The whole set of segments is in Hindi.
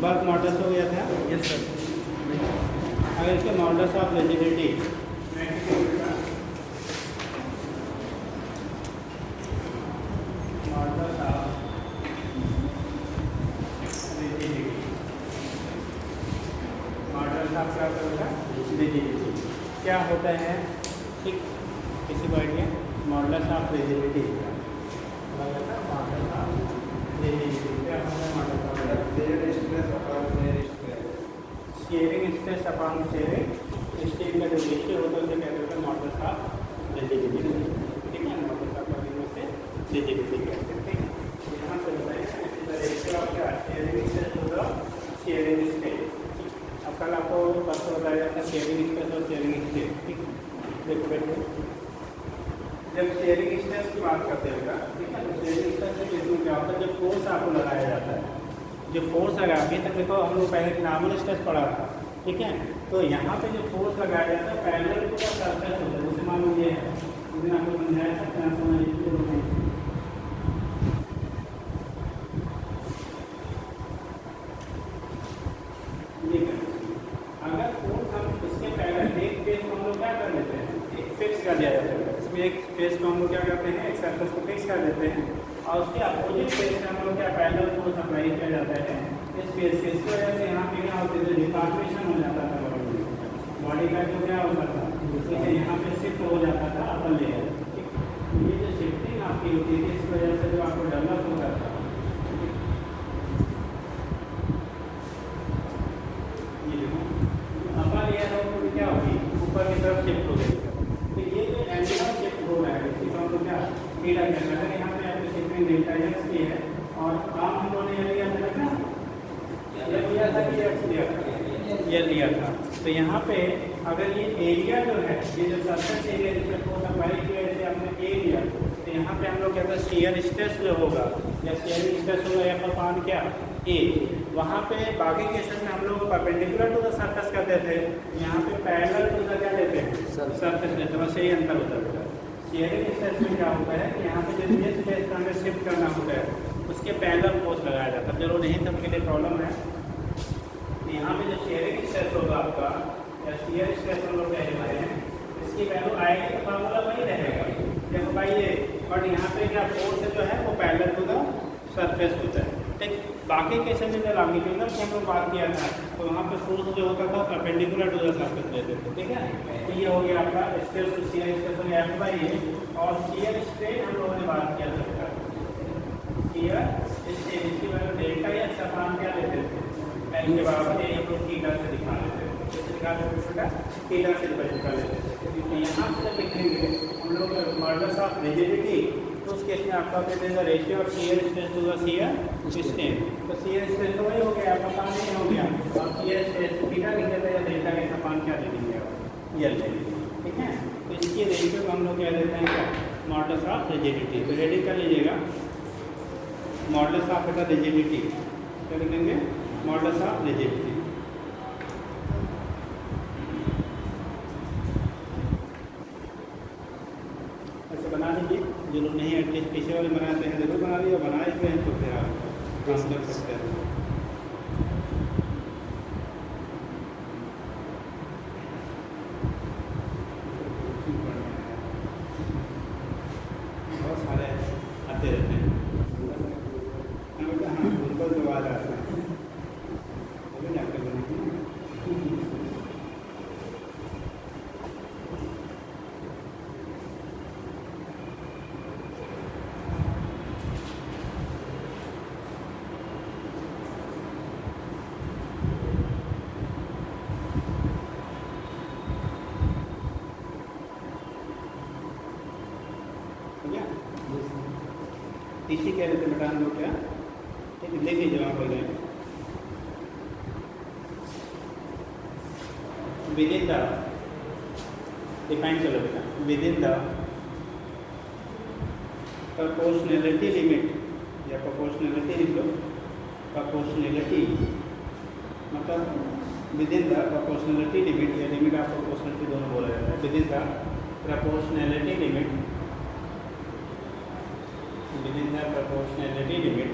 बस मॉडल्स हो गया था। Yes sir. अगर इसके मॉडल्स ऑफ रिजिडिटी क्या होता है, ठीक, किसी को आइडिया मॉडल्स ऑफ रिजिडिटी क्या होता है? Sharing stress upon sharing strain का जो रेशियो होता है उसे क्या कहते हैं? Models of rigidity. ठीक है, मॉडल्स ऑफ रिजिडिटी कहते हैं। ठीक है, यहाँ पे बताइए रेशियो ऑफ क्या शेयरिंग स्ट्रेस होगा, शेयरिंग स्ट्रेस। अब कल आपको परसों बताया जाता है शेयरिंग स्ट्रेस और शेयरिंग स्ट्रेस। ठीक, देखो बैठो, जब शेयरिंग स्ट्रेस की बात करते हैं, ठीक है, तो शेयरिंग स्ट्रेस से इसमें क्या होता है, जब फोर्स आपको लगाया जाता है, जो फोर्स लगा अभी तक देखो हम लोग पहले नॉर्मल स्ट्रेस पढ़ा था, ठीक है, तो यहाँ पे जो फोर्स लगाया जाता है पैरेलल टू द सरफेस होता है। जैसे मान लीजिए उस दिन आपको समझाया था ट्रांसफॉर्मर, अगर फोर्स हम इसके पहले एक फेस को हम लोग क्या कर लेते हैं, एक फिक्स कर दिया जाता है, इसमें एक फेस को हम लोग क्या करते हैं, एक सरफेस को फिक्स कर देते हैं और उसके अपोजिट फेस में हम लोग क्या पैरेलल फोर्स अप्लाई किया जाता है इस फेस के। इसकी वजह से यहाँ पे क्या होती है, डिफॉर्मेशन हो जाता था बॉडी का, जो क्या होता था तो यहाँ पे शिफ्ट हो जाता था अपन लेयर। ठीक, ये जो शिफ्टिंग आपकी होती है इस वजह से जो आपको डेवलप होता था, अपर लेयर हो क्या होगी, ऊपर की तरफ शिफ्ट हो गई। तो ये जो एंगुलर शिफ्ट हो रहा है इसी को हम लोग क्या थीटा कहते हैं। यहाँ पे आपकी शिफ्टिंग डेल्टा एक्स की है और काम हम लोगों ने ये लिया था ना, ये लिया था कि एक्स लिया था, ये लिया था। तो यहाँ पे अगर ये एरिया जो है, ये जो सरफेस एरिया जिसमें फोर्स अप्लाई की वजह से हमने ए लिया, तो यहाँ पे हम लोग कहते हैं शेयर स्ट्रेस जो होगा या शेयरिंग स्ट्रेस होगा या पान क्या ए, वहाँ पे बाकी केसेस में हम लोग परपेंडिकुलर टू द सरफेस करते थे, यहाँ पे पैरेलल टू द क्या लेते हैं, सरफेस लेते हैं। बस यही अंतर होता है। शेयरिंग स्ट्रेस में क्या होता है कि यहाँ पे जो जिस स्पेस का हमें शिफ्ट करना होता है उसके पैरेलल फोर्स लगाया जाता है। चलो नहीं तो उनके लिए प्रॉब्लम है, यहाँ पे जो शेयरिंग स्ट्रेस होगा आपका या शेयर स्ट्रेस हम लोग कह रहे हैं, इसकी वैल्यू आएगी तो फार्मूला वही रहेगा, देखो भाई ये, बट यहाँ पे क्या फोर्स जो है वो पैरेलल टू द सरफेस होता है। ठीक, बाकी केसेस में जब लॉन्गिट्यूडनल की हम लोग बात किया था तो वहाँ पे फोर्स जो होता था परपेंडिकुलर टू द सरफेस लेते थे। ठीक है, तो ये हो गया आपका स्ट्रेस, शेयर स्ट्रेस हो गया F/A और शेयर स्ट्रेन हम लोगों ने बात किया था, शेयर स्ट्रेन इसकी वैल्यू डेल्टा या सपान क्या लेते थे, इसके बराबर ये हम लोग थीटा से दिखा लेते हैं, जैसे दिखा लेते छोटा थीटा से दिखा लेते हैं। तो यहाँ से जब लिखेंगे हम लोग मॉडल्स ऑफ रिजिडिटी, तो उस केस में आपका कहते हैं ratio of shear stress to the shear strain. तो शेयर स्ट्रेस तो वही हो गया, आपका काम नहीं हो गया, और शेयर स्ट्रेस थीटा लिख देते हैं, डेल्टा के समान क्या ले लेंगे ये ले लेंगे। ठीक है, तो इसकी रेशियो को हम लोग क्या देते हैं क्या, मॉडल्स ऑफ रिजिडिटी। तो रेडी कर लीजिएगा, मॉडल्स ऑफ रिजिडिटी क्या लिखेंगे, मॉडल्स ऑफ रिजिडिटी। ऐसे बना लीजिए, जो लोग नहीं एटलीस्ट पीछे वाले बनाते हैं जरूर बना लीजिए, बना इसमें हैं तो फिर आप काम कर सकते हैं। बहुत सारे आते रहते हैं, हाँ बिल्कुल जो आ जाता है वो भी जाकर बनाएंगे। तीसरी कह रहे थे बेटा हम लोग क्या, ठीक, लिख लीजिए वहाँ पर गए विद इन द डिफाइन करो बेटा, with in the proportionality limit या प्रोपोर्शनैलिटी लिख लो, प्रोपोर्शनैलिटी मतलब with in the proportionality limit या लिमिट ऑफ प्रोपोर्शनैलिटी दोनों बोला जाता है। With in the proportionality limit, within the proportionality limit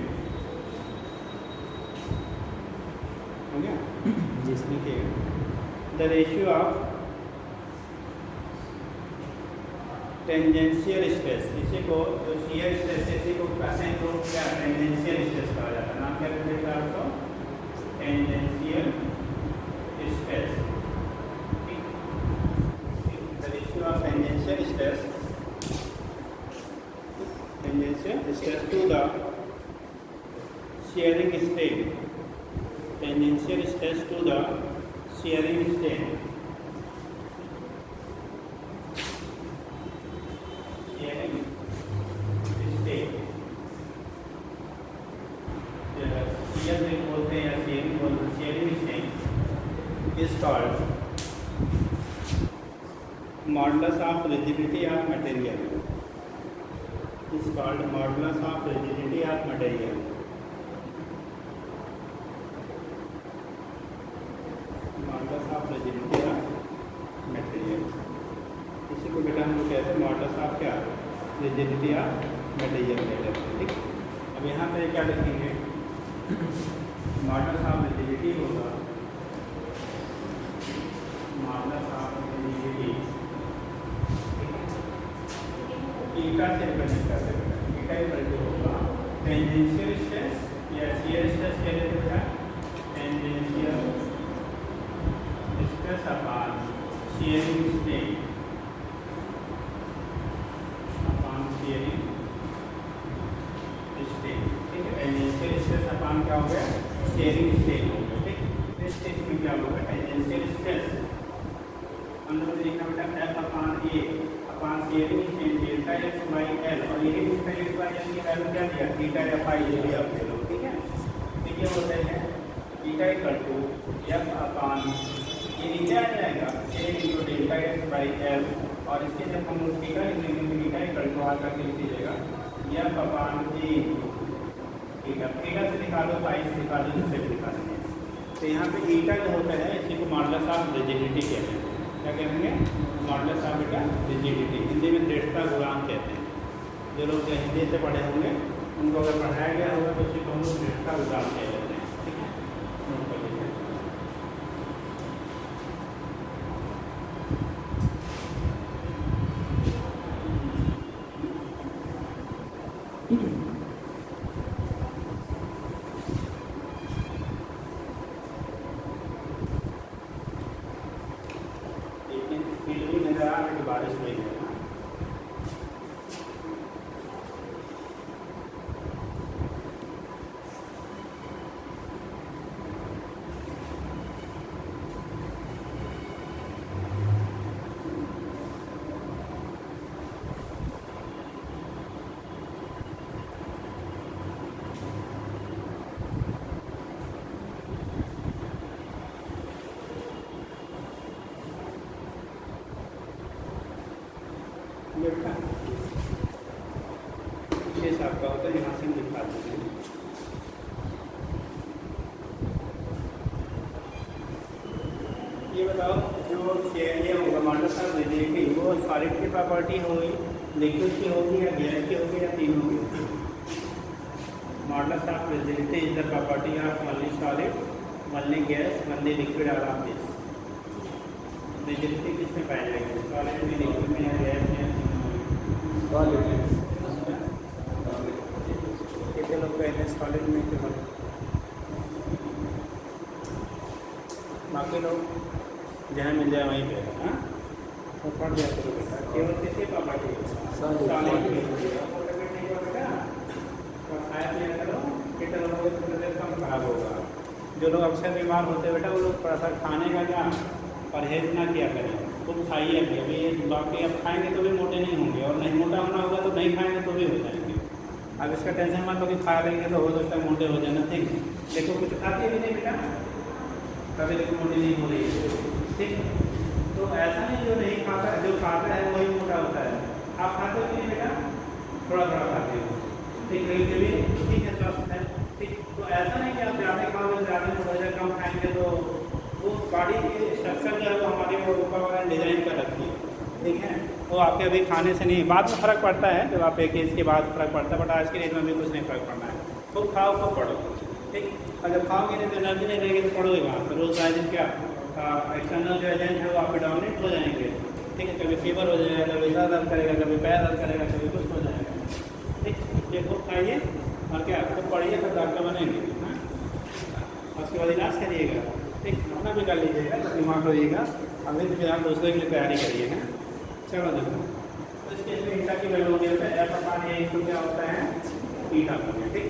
हो गया जिसमें कि the ratio of tangential stress, इसी को जो शियर स्ट्रेस है इसी को कहते हैं तो क्या टेंजेंशियल स्ट्रेस कहा जाता है। नाम क्या रखिएगा आपको, tangential stress. The ratio of tangential stress, tangential stress to the shearing strain, tangential stress to the shearing strain, shearing strain, shear बोलते हैं या shearing बोलते हैं, shearing strain is called modulus of rigidity of material, is called modulus of rigidity of material, of rigidity of material. इसी को बेटा हम लोग कहते हैं मॉडल्स ऑफ क्या, रिजिडिटी ऑफ मटेरियल कहते हैं। ठीक, अब यहाँ पे क्या लिखेंगे, मॉडल्स ऑफ रिजिडिटी होगा, मॉडल्स ऑफ रिजिडिटी ईटा से कनेक्ट करते हैं। ईटा इक्वल टू होगा टेंजेंशियल स्ट्रेस या शियर स्ट्रेस कह लेते हैं, tangential stress upon shearing strain, upon shearing strain। ठीक है, टेंजेंशियल स्ट्रेस अपॉन क्या हो गया, shearing strain हो गया। ठीक, इस केस में क्या होगा, टेंजेंशियल स्ट्रेस हम लोग लिखना बेटा F upon A upon shearing strain delta x by L, और ये डेल्टा x बाई L की वैल्यू क्या दिया, थीटा या फाई ये भी आप ले लो। ठीक है, तो ये होते हैं theta equal to F upon, ये नीचे आ जाएगा A into delta x by L, और इसके जब हम लोग थीटा लिखेंगे तो थीटा इक्वल टू आकर के लिख दीजिएगा F upon A theta, theta से निकालो पाई से निकालो जिससे भी निकालेंगे। तो यहाँ पे ईटा जो होता है इसी को मॉडल्स ऑफ रिजिडिटी कहते हैं। क्या कहेंगे, मॉडल्स ऑफ बेटा रिजिडिटी, हिंदी में दृढ़ता गुणांक कहते हैं। जो लोग हिंदी से पढ़े होंगे उनको अगर पढ़ाया गया होगा तो उसी को हम लोग दृढ़ता गुणांक कह लेते हैं। ठीक है, नोट कर लीजिए। बारिश नहीं है ना, केस आपका होता है, यहाँ से हम दिखा देते हैं। ये बताओ जो ये होगा मॉडल्स ऑफ रिजिडिटी, वो सॉलिड की प्रॉपर्टी होगी, लिक्विड की होगी या गैस की होगी या तीनों की। Models of rigidity is the property of only solid, only gas, only liquid और ऑफ दिस। रिजिडिटी किसमें पाई जाएगी, सॉलिड में, लिक्विड में या गैस में? सॉलिड। कितने लोग कहते हैं सॉलिड में, केवल बाकी लोग जहाँ मिल जाए वहीं पे। हाँ, तो पढ़ दिया करो बेटा, केवल किसी प्रॉपर्टी सॉलिड में बेटा, तो खाया पिया करो, पेट लोगों की तबीयत कम खराब होगा। जो लोग अक्सर बीमार होते हैं बेटा वो लोग थोड़ा सा खाने का क्या परहेज ना किया करें, खुद खाइए अभी। बाकी अब खाएंगे तो भी मोटे नहीं होंगे, और नहीं मोटा होना होगा तो नहीं खाएंगे तो भी हो जाएंगे। अब इसका टेंशन मत लो कि खा लेंगे तो हो सकता है मोटे हो जाना। ठीक, देखो कुछ खाती भी नहीं बेटा, कभी देखो मोटी नहीं हो रही है। ठीक, तो ऐसा नहीं जो नहीं खाता, जो खाता है वही मोटा होता है। आप खाते हो कि नहीं बेटा, थोड़ा थोड़ा खाते हो। ठीक, कभी ठीक है, स्वस्थ है। ठीक, तो ऐसा नहीं कि आप ज़्यादा खाओगे ज़्यादा मोटा हो, कम खाएंगे तो वो बॉडी की स्ट्रक्चर जो है वो हमारे वो ऊपर वाला डिज़ाइन कर रखी है। ठीक है, वो आपके अभी खाने से नहीं, बाद में फ़र्क पड़ता है, जब आप एक एज के बाद फ़र्क पड़ता है, बट आज के एज में भी कुछ नहीं फ़र्क पड़ना है। खूब खाओ खूब पढ़ो। ठीक। और जब खाओगे नहीं तो एनर्जी नहीं रहेगी तो पढ़ोगे वहाँ पर रोज आए दिन क्या एक्सटर्नल जो एजेंट है वो आप पे डोमिनेट हो जाएंगे। ठीक है, कभी फीवर हो जाएगा, कभी सर दर्द करेगा, कभी पैर दर्द करेगा, कभी कुछ हो जाएगा। ठीक, ये खूब खाइए और क्या खूब पढ़िए, तब डॉक्टर बनेंगे। हाँ, उसके बाद इलाज करिएगा। ठीक, अपना भी कर लीजिएगा, दिमाग रहिएगा। अभी तो फिर आप दूसरे के लिए तैयारी करिए। हैं, चलो देखो, तो इसके लिए ईटा की वैल्यू हो गया एफ अपान ए तो क्या होता है ईटा हो गया। ठीक,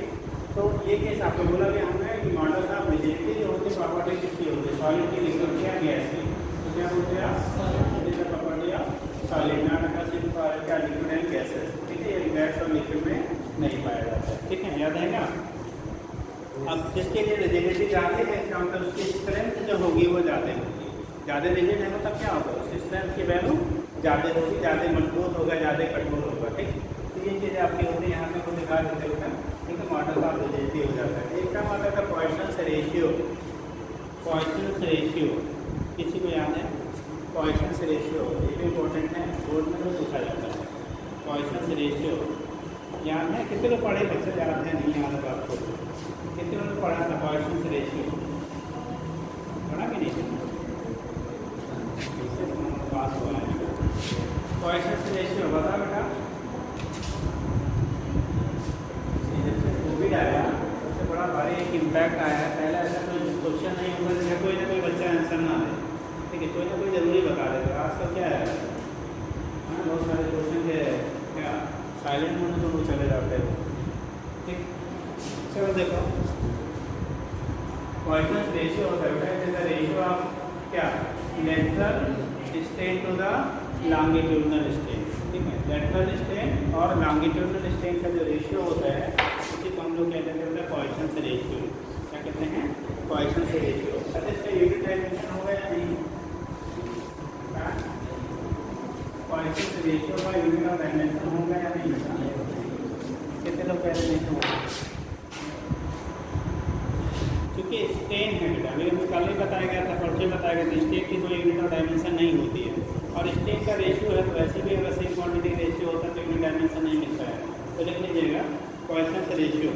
तो ये केस आपको बोला गया हमने कि मॉडल ऑफ रिजिडिटी जो होती है प्रॉपर्टी किसकी होती है, सॉलिड की, लिक्विड की या गैस की। तो क्या बोलते हैं आप प्रॉपर्टी ऑफ सॉलिड ना क्या लिक्विड एंड गैसेस। ठीक है, ये गैस और लिक्विड में नहीं पाया जाता है। ठीक है, याद है ना। अब जिसके लिए रिजिडिटी ज़्यादा है इसका मतलब उसकी स्ट्रेंथ जो होगी वो ज़्यादा होगी। ज़्यादा रिजिड है मतलब क्या होगा, उसकी स्ट्रेंथ की वैल्यू ज़्यादा होगी, ज़्यादा मजबूत होगा, ज़्यादा कठोर होगा। ठीक, तो ये चीज़ें आपकी होती है, यहाँ से को दिखा देते हैं। ठीक है, मॉडल ऑफ रिजिडिटी हो जाता है। एक काम आता है पॉइसन्स रेशियो। पॉइसन्स रेशियो किसी को याद है? पॉइसन्स रेशियो ये भी इम्पोर्टेंट है, बोर्ड में तो पूछा जाता है। पॉइसन्स रेशियो याद है? कितने लोग पढ़े बच्चे याद है? नहीं याद है आपको? कितने लोग पढ़ा था पॉइसन्स रेशियो? पढ़ा कि नहीं? पास हुआ है। पॉइसन्स रेशियो बता बेटा। कोविड आया सबसे बड़ा भारी एक इम्पैक्ट आया है। पहले ऐसा कोई क्वेश्चन नहीं होगा जिसका कोई ना कोई बच्चा आंसर ना दे। ठीक है, कोई ना कोई जरूरी बता देगा। आजकल क्या है, हाँ, बहुत सारे क्वेश्चन के क्या साइलेंट मोड में तो चले जाते हैं। ठीक, चलो देखो, पॉइसन्स रेशियो होता है रेशियो ऑफ क्या lateral strain to the longitudinal strain. ठीक है, लेटरल स्ट्रेन और लॉन्गिट्यूडनल स्ट्रेन का जो रेशियो होता है उसी को हम लोग कहते हैं पॉइसन्स रेशियो। क्या कहते हैं? पॉइसन्स रेशियो। अच्छा, इसका यूनिट डायमेंशन होगा या नहीं? पॉइसन्स रेशियो का यूनिट ऑफ डायमेंशन होगा या नहीं? कितने लोग कहते नहीं होगा? क्योंकि स्ट्रेन है बेटा, अभी हमें कल ही बताया गया था, परसों बताया गया था, स्ट्रेन की कोई यूनिट ऑफ डायमेंशन नहीं होती है। और स्ट्रेन का रेशियो है तो वैसे भी अगर सेम क्वांटिटी रेशियो होता है तो यूनिट डायमेंशन नहीं मिलता है। तो लिख लीजिएगा पॉइसन्स रेशियो।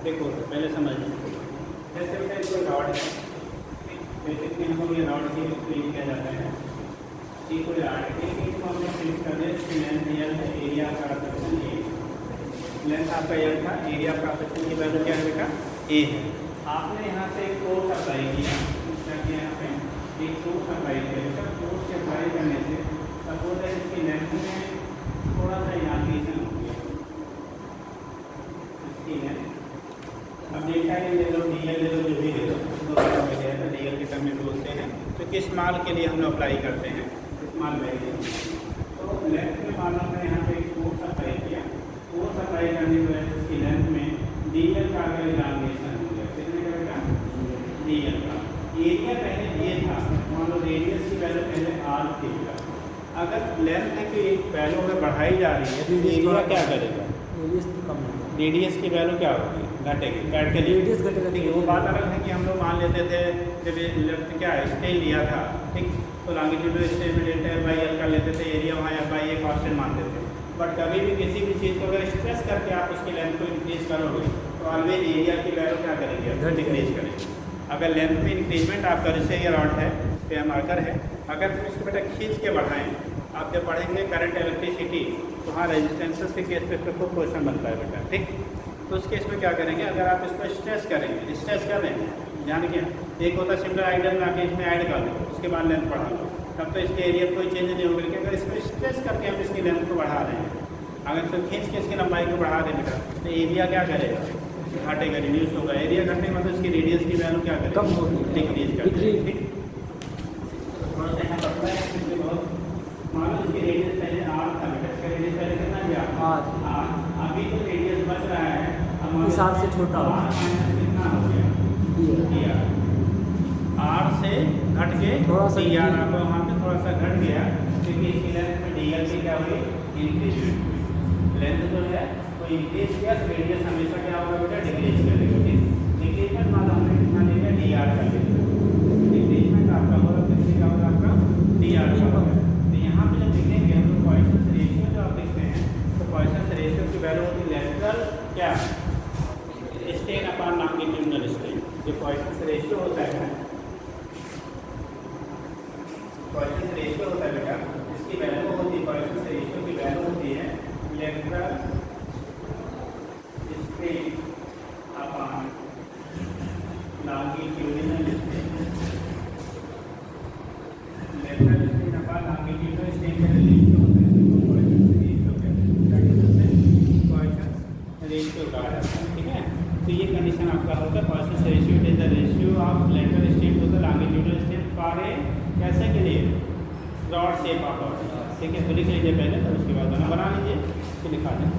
देखो पहले समझ लीजिए, जैसे बेटा कोई रॉड है, जैसे कि हमको ये रॉड की फिल किया जाता है, ये कोई रॉड है, एक को हमने फिल कर दिया, इसकी लेंथ एल है, एरिया का सेक्शन ए। लेंथ आपका एल था, एरिया का सेक्शन की वैल्यू क्या है बेटा? ए है। आपने यहाँ से एक फोर्स अप्लाई किया, क्या किया यहाँ पे? एक फोर्स अप्लाई किया। बेटा फोर्स के अप्लाई करने से सपोज है इसकी लेंथ में थोड़ा सा इलाकेशन हो गया, इसकी लेंथ। अब डेल्टा ए ले लो, डी एल ले लो, जो भी ले लो, डी एल के टर्म में बोलते हैं। तो किस माल के लिए हम लोग अप्लाई करते हैं? इस माल वैल्यू। तो लेंथ में मान लो मैंने यहाँ पे एक फोर्स अप्लाई किया, फोर्स अप्लाई करने की वजह से इसकी लेंथ में डी एल का अगर इलाकेशन हो गया, कितने का बेटा? डी एल का। एरिया पहले ये था, मान लो रेडियस की वैल्यू पहले आर थी। अगर लेंथ की वैल्यू अगर बढ़ाई जा रही है तो एरिया क्या करेगा? रेडियस तो कम है, रेडियस की वैल्यू क्या होगी? घटेगी। कैट के लिए रेडियस घटेगा। ठीक है, वो बात अलग है कि हम लोग मान लेते थे जब लेफ्ट क्या स्ट्रेन लिया था, ठीक, तो लॉन्गिट्यूडनल स्ट्रेन में डेल्टा एल बाई एल का लेते थे, एरिया वहाँ एल बाई ए कांस्टेंट मानते थे। बट कभी भी किसी भी चीज़ को अगर स्ट्रेस करके आप उसकी लेंथ को इंक्रीज करोगे तो ऑलवेज एरिया की वैल्यू क्या करेंगे? डिक्रीज करेंगे। अगर लेंथ में इंक्रीजमेंट आप करें, जैसे ये रॉड है, पे मार्कर है, अगर हम इसको बेटा खींच के बढ़ाएं, आप जब पढ़ेंगे करंट इलेक्ट्रिसिटी तो वहाँ रेजिस्टेंसेस के केस पे खूब क्वेश्चन बनता है बेटा। ठीक, तो उस केस में क्या करेंगे? अगर आप इसको स्ट्रेस करेंगे, स्ट्रेस कर रहे हैं, ध्यान क्या, एक होता है सिमिलर आइडल में आके इसमें ऐड कर दो, उसके बाद लेंथ बढ़ा लो, तब तो इसके एरिया कोई चेंज नहीं होगा। लेकिन अगर इसको स्ट्रेस करके हम इसकी लेंथ को बढ़ा रहे हैं, अगर इसको खींच के इसकी लंबाई को बढ़ा दें बेटा, तो एरिया क्या करेगा? घटेगा, रिड्यूस होगा। एरिया घटने का मतलब इसकी रेडियस की वैल्यू क्या करेगी? कम होगी, डिक्रीज करेगी। ठीक, थोड़ा सा यहाँ पता है क्योंकि बहुत मान लो इसकी रेडियस पहले आर था बेटा, इसका रेडियस पहले कितना दिया? आर। अभी तो रेडियस बच रहा है, अब इस आर से छोटा आर माइनस कितना हो गया? D R. आर से घट के थोड़ा सा डी आर आपका वहाँ पे थोड़ा सा घट गया, क्योंकि इसकी लेंथ में डी एल की क्या हुई? इंक्रीज। लेंथ जो है वो इंक्रीज किया तो रेडियस हमेशा क्या होगा बेटा? डिक्रीज करेगा। डिक्रीजमेंट माना हमने कितना ले लिया? डी आर का ले लिया। डिक्रीजमेंट आपका होगा कितने का होगा? आपका डी आर का होगा। तो यहाँ पे जब लिखेंगे हम लोग पॉइसन्स रेशियो जो आप लिखते हैं, तो पॉइसन्स रेशियो क्या स्ट्रेन अपॉन लॉन्गिट्यूडिनल स्ट्रेन। जो पॉइसन रेशियो होता है पॉइसन रेशियो होता है बेटा, इसकी वैल्यू होती है पॉइसन रेशियो की वैल्यू होती है lateral strain upon longitudinal strain. Lateral strain upon longitudinal strain का रेशियो होता है तो पॉइसन रेशियो पॉइसन रेशियो कहा जाता है। ठीक है, तो ये कंडीशन आपका होगा Poisson ratio it is the ratio of lateral strain to the longitudinal strain for a कैसे के लिए रॉड शेप ऑफ रॉड। ठीक है, तो लिख लीजिए पहले, तो उसके बाद बना लीजिए, तो लिखा दें।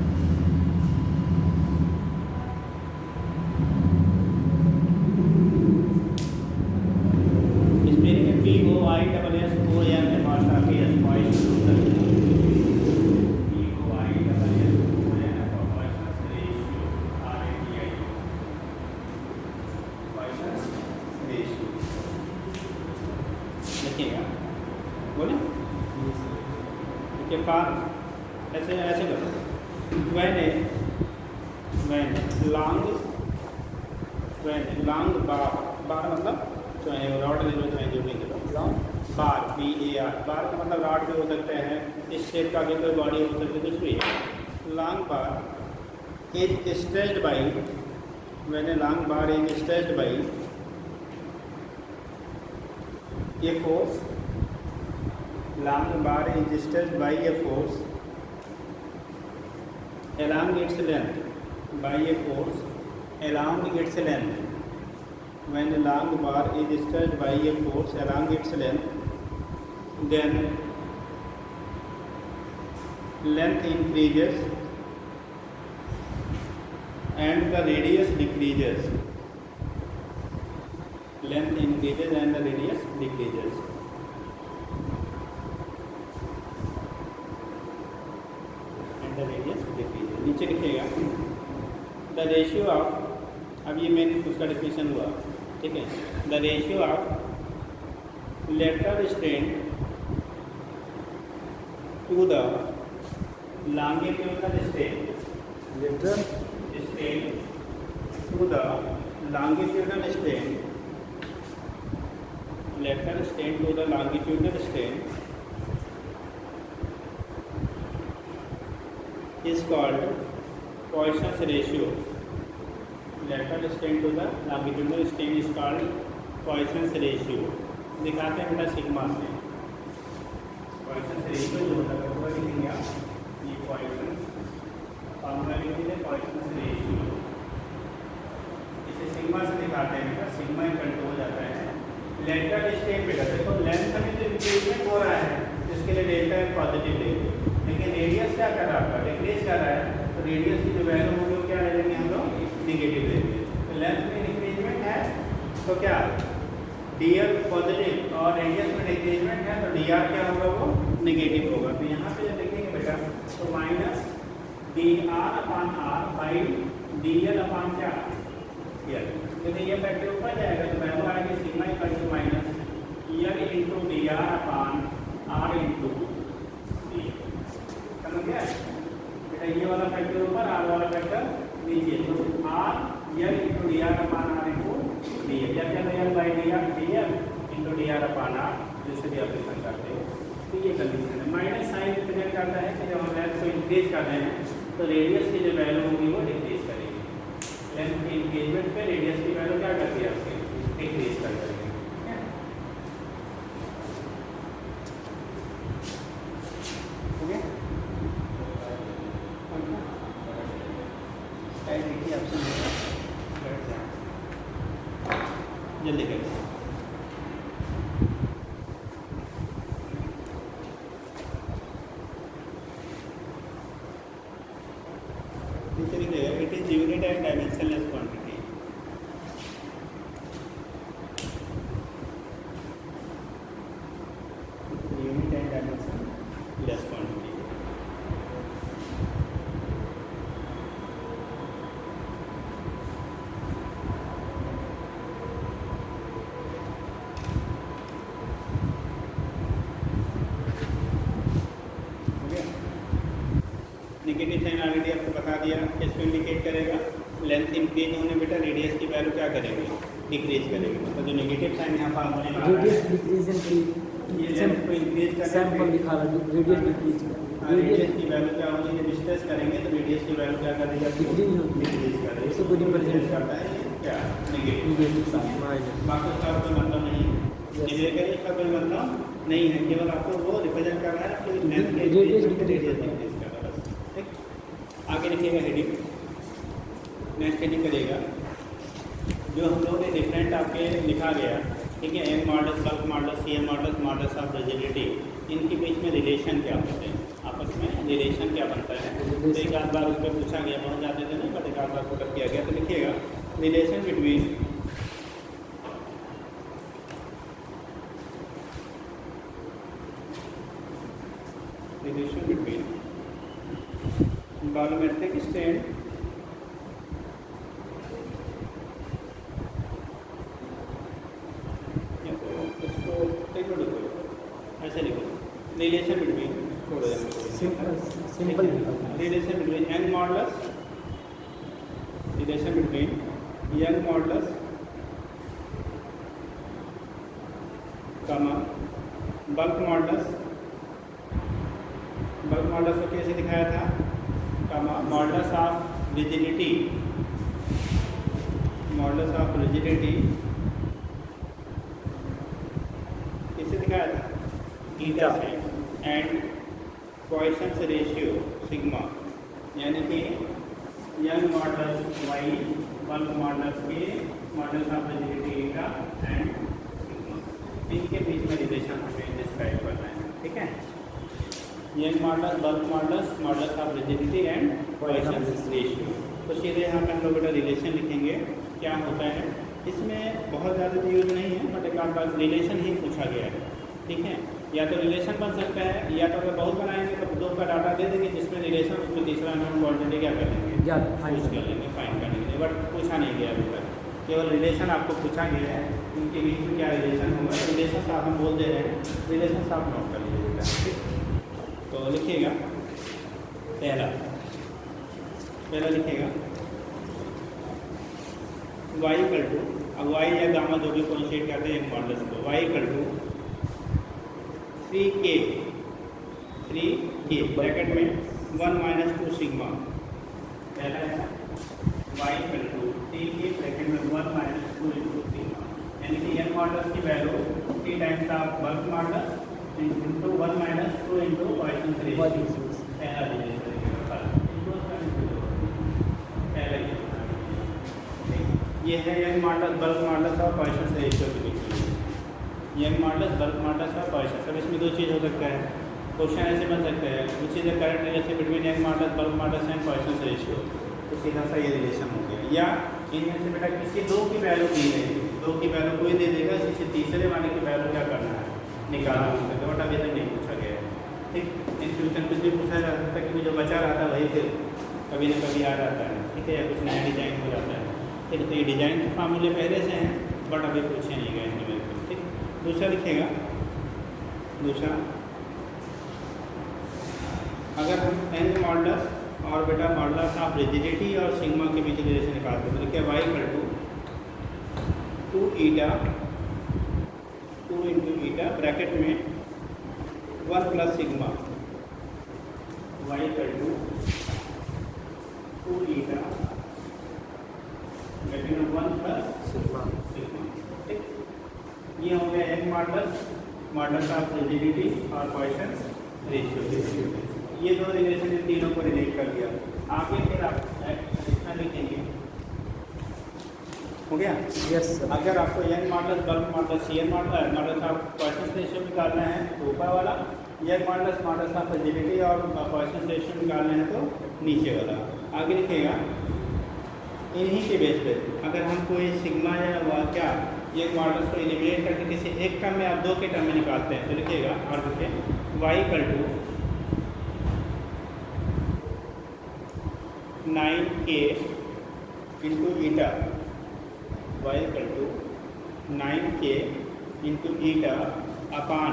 स्पेलिंग है POISSON apostrophe S पॉइसन लिखिएगा, बोले के बाद ऐसे ऐसे करो। वैन लॉन्ग बार मतलब रॉड ले लो, चाहे जो भी ले लो, लॉन्ग बार BAR, बार का मतलब रॉड भी हो सकते हैं, इस शेप का भी कोई बॉडी हो सकती है, कुछ भी है। Long bar is stretched by, when a long bar is stretched by a force, long bar is stretched by a force along its length, by a force along its length. When a long bar is stretched by a force along its length, then length increases and the radius decreases. Length increases and the radius decreases. And the radius decreases. नीचे लिखिएगा द रेशियो ऑफ, अब ये मेन उसका डिफिनेशन हुआ, ठीक है। The ratio of lateral strain to the longitudinal strain, lateral strain to the longitudinal strain, lateral strain to the longitudinal strain is called Poisson's ratio. Lateral strain to the longitudinal strain is called Poisson's ratio. दिखाते हैं बेटा सिग्मा से Poisson's ratio जो होता है वो लिखेंगे आप, ये Poisson's फॉर्मूला लिखेंगे Poisson's ratio, सिग्मा से दिखाते हैं बेटा, सिग्मा इक्वल हो जाता है लेटरल स्ट्रेन। बेटा देखो लेंथ में जो इंक्रीजमेंट हो रहा है इसके लिए डेल्टा पॉजिटिव लेंगे, लेकिन रेडियस क्या कर रहा है, डिक्रीज कर रहा है, तो रेडियस की जो वैल्यू होगी वो क्या ले लेंगे हम लोग, निगेटिव लेंगे। तो लेंथ में इंक्रीजमेंट है तो क्या DL पॉजिटिव और रेडियस में डिक्रीजमेंट है तो DR क्या होगा, वो निगेटिव होगा। तो यहाँ पे जब देखेंगे बेटा तो minus DR/R by DL upon क्या, यदि ये फैक्टर ऊपर जाएगा तो वैल्यू आएगी sigma equal to minus EL into DR/R into D। समझ गया बेटा, ये वाला फैक्टर ऊपर, R वाला फैक्टर नीचे, तो RL into DR/R into D। क्या क्या DL by DL into DR/R, जैसे भी आप लिखना चाहते हो। तो ये कंडीशन है। माइनस साइन रिप्रेजेंट करता है कि जब हम लेंथ को इंक्रीज कर रहे हैं तो रेडियस की जो वैल्यू होगी वो डिक्रीज करेगी। लेंथ के इंगेजमेंट पे रेडियस की वैल्यू क्या करती है आपकी, डिक्रीज कर देगी। ठीक है, देखिए आपसे जल्दी करिए। It is unit and dimensionless quantity. Unit and dimensionless quantity. Okay. Negative sign already आपको बता दिया, इसको इंडिकेट करेगा। लेंथ इंक्रीज होने बेटा रेडियस की वैल्यू क्या करेंगे, डिक्रीज करेंगे। मतलब जो नेगेटिव साइन यहाँ पर हमने मारा रेडियस है, डिक्रीज ये लेंथ को इंक्रीज सैंपल करेंगे, दिखा रहा है रेडियस डिक्रीज रेडियस की वैल्यू क्या होगी, जब डिस्टेंस करेंगे तो रेडियस की वैल्यू क्या करेगा, डिक्रीज होगी। डिक्रीज करेगा। इसको कोई रिप्रेजेंट करता है क्या, नेगेटिव। नेगेटिव साइन माइनस बाकी उसका कोई मतलब नहीं है, न्यूमेरिकली इसका कोई मतलब नहीं है, केवल आपको वो रिप्रेजेंट कर रहा है कि लेंथ के रेडियस डिक्रीज कर रहा है बस। ठीक, आगे लिखिएगा हेडिंग, नेक्स्ट हेडिंग करिएगा। जो हम लोग ने डिफरेंट आपके लिखा गया, ठीक है, M modulus, bulk modulus, C M modulus, modulus of rigidity, इनके बीच में रिलेशन क्या होते हैं, आपस में रिलेशन क्या बनता है। तो एक आध बार उस पर पूछा गया, बहुत ज़्यादा थे नहीं, बट एक आध बार फोकस किया गया। तो लिखिएगा रिलेशन बिटवीन वॉल्यूमेट्रिक स्ट्रेन ऐसे लिखो, relation between simple relation between Young models, relation between Young models कमा बल्क मॉडल्स, बल्क मॉडल्स को कैसे दिखाया था, कमा models of rigidity, models of rigidity कैसे दिखाया था, ईटा से, एंड पॉइसन्स रेशियो सिग्मा, यानी कि Young modulus Y, bulk modulus के modulus of rigidity eta and sigma, इनके बीच में रिलेशन हमें डिस्क्राइब करना है। ठीक है, Young modulus, bulk modulus, modulus of rigidity and Poisson's ratio. तो सीधे यहाँ पर हम लोग बेटा रिलेशन लिखेंगे। क्या होता है इसमें, बहुत ज़्यादा तो यूज नहीं है, बट एक आध बार रिलेशन ही पूछा गया है। ठीक है, या तो रिलेशन बन सकता है, या तो अगर बहुत बनाएंगे तो दो का डाटा दे देंगे जिसमें रिलेशन, उसमें तीसरा नॉन क्वांटिटी क्या कर लेंगे, यूज कर लेंगे, फाइन करने के लिए। बट पूछा नहीं गया अभी तक, केवल रिलेशन आपको पूछा गया है, उनके बीच में क्या रिलेशन होगा, रिलेशन साफ हम बोल दे रहे हैं, रिलेशन साफ नोट कर लीजिएगा। ठीक, तो लिखिएगा पहला लिखिएगा y इक्वल टू, अब y या गामा जो भी कॉन्सेट करते हैं मॉडल्स को, y equal to 3k bracket में 1 माइनस 2 सिग्मा, पहला है y equal to 3k bracket में 1 माइनस 2 इंटू सिग्मा, यानी कि n मॉडल्स की value 3 times of bulk modulus into 1 minus 2 into Poisson's ratio. पहला रिलेशन ये है यंग मॉडल, बल्क मॉडल्स और पॉइसन्स रेशियो के बीच में, यंग मॉडल्स, बल्क मॉडल्स और पॉइसन्स। अब इसमें दो चीज़ हो सकता है, क्वेश्चन ऐसे बन सकते हैं which is the correct relation between Young modulus, bulk modulus and Poisson's ratio, तो सीधा सा ये रिलेशन हो गया। या इनमें से बेटा किसी दो की वैल्यू दी गई, दो की वैल्यू कोई दे देगा, किसी तीसरे वाले की वैल्यू क्या करना है, निकालना हो सकता है, बट अभी तक नहीं पूछा गया है। ठीक, इन फ्यूचर कुछ भी पूछा जा सकता है, क्योंकि जो बचा रहता है वही फिर कभी न कभी आ जाता है। ठीक है, या कुछ नया डिजाइन हो जाता है। ठीक, तो ये डिजाइन के फार्मूले पहले से हैं, बट अभी पूछे नहीं गए हैं। ठीक, दूसरा लिखेगा, दूसरा अगर हम यंग मॉडल्स और बेटा मॉडल्स ऑफ रिजिडिटी और सिग्मा के बीच रिलेशन निकालते हैं, तो लिखिए y equal to 2 eta, 2 into eta bracket में 1 plus sigma, y equal to 2 eta bracket में 1 प्लस सिग्मा। ठीक, ये हो गया Young modulus, modulus of rigidity और पॉइसन्स रेशियो। ये दो रिलेशन इन तीनों को रिलेट कर दिया। आगे फिर आप इतना लिखेंगे, हो गया। Yes sir. अगर आपको Young modulus, bulk modulus, CM model, modulus of Poisson's ratio निकालना है तो ऊपर वाला, Young modulus, modulus of rigidity और पॉइसन्स रेशियो निकालना है तो नीचे वाला। आगे लिखेगा इन्हीं के बेस पे अगर हम कोई सिग्मा या क्या ये मॉडल्स को एलिमिनेट करके किसी एक टर्म में आप दो के टर्म में निकालते हैं, तो लिखिएगा और लिखिए y equal to 9k into eta, y equal to 9k into eta upon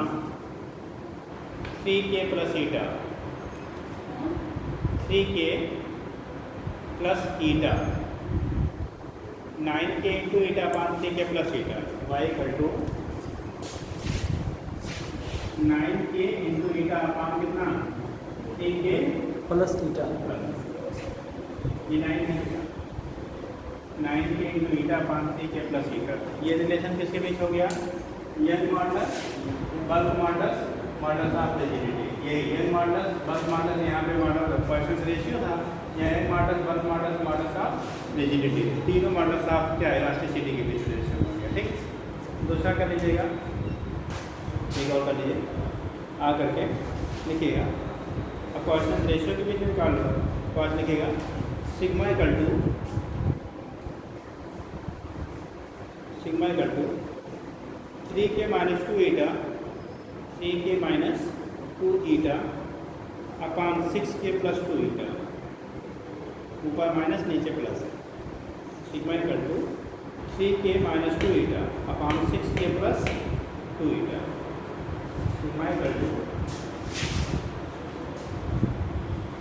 3k plus eta, 3k plus eta 9k into eta upon 3k plus eta y equal to 9k into eta upon कितना 3k प्लस ईटा ये 9 है 9k into eta upon 3k plus ईटा। ये रिलेशन किसके बीच हो गया young modulus bulk modulus modulus of rigidity. ये यंग मॉडुलस बल्क मॉडुलस यहाँ पे मॉडुलस पॉइसन रेशियो था या Young modulus bulk modulus modulus of rigidity तीनों मॉडुलस ऑफ क्या इलास्टिसिटी के बीच रिलेशन हो गया। ठीक दूसरा कर लीजिएगा एक और कर लीजिए आ करके लिखिएगा अब पॉइसन रेशियो के बीच में निकाल लो पॉइस लिखिएगा sigma equal to 3k minus 2 eta 3k minus 2 eta upon 6k plus 2 eta ऊपर माइनस नीचे plus sigma equal to 3k minus 2 eta upon 6k plus 2 eta sigma equal to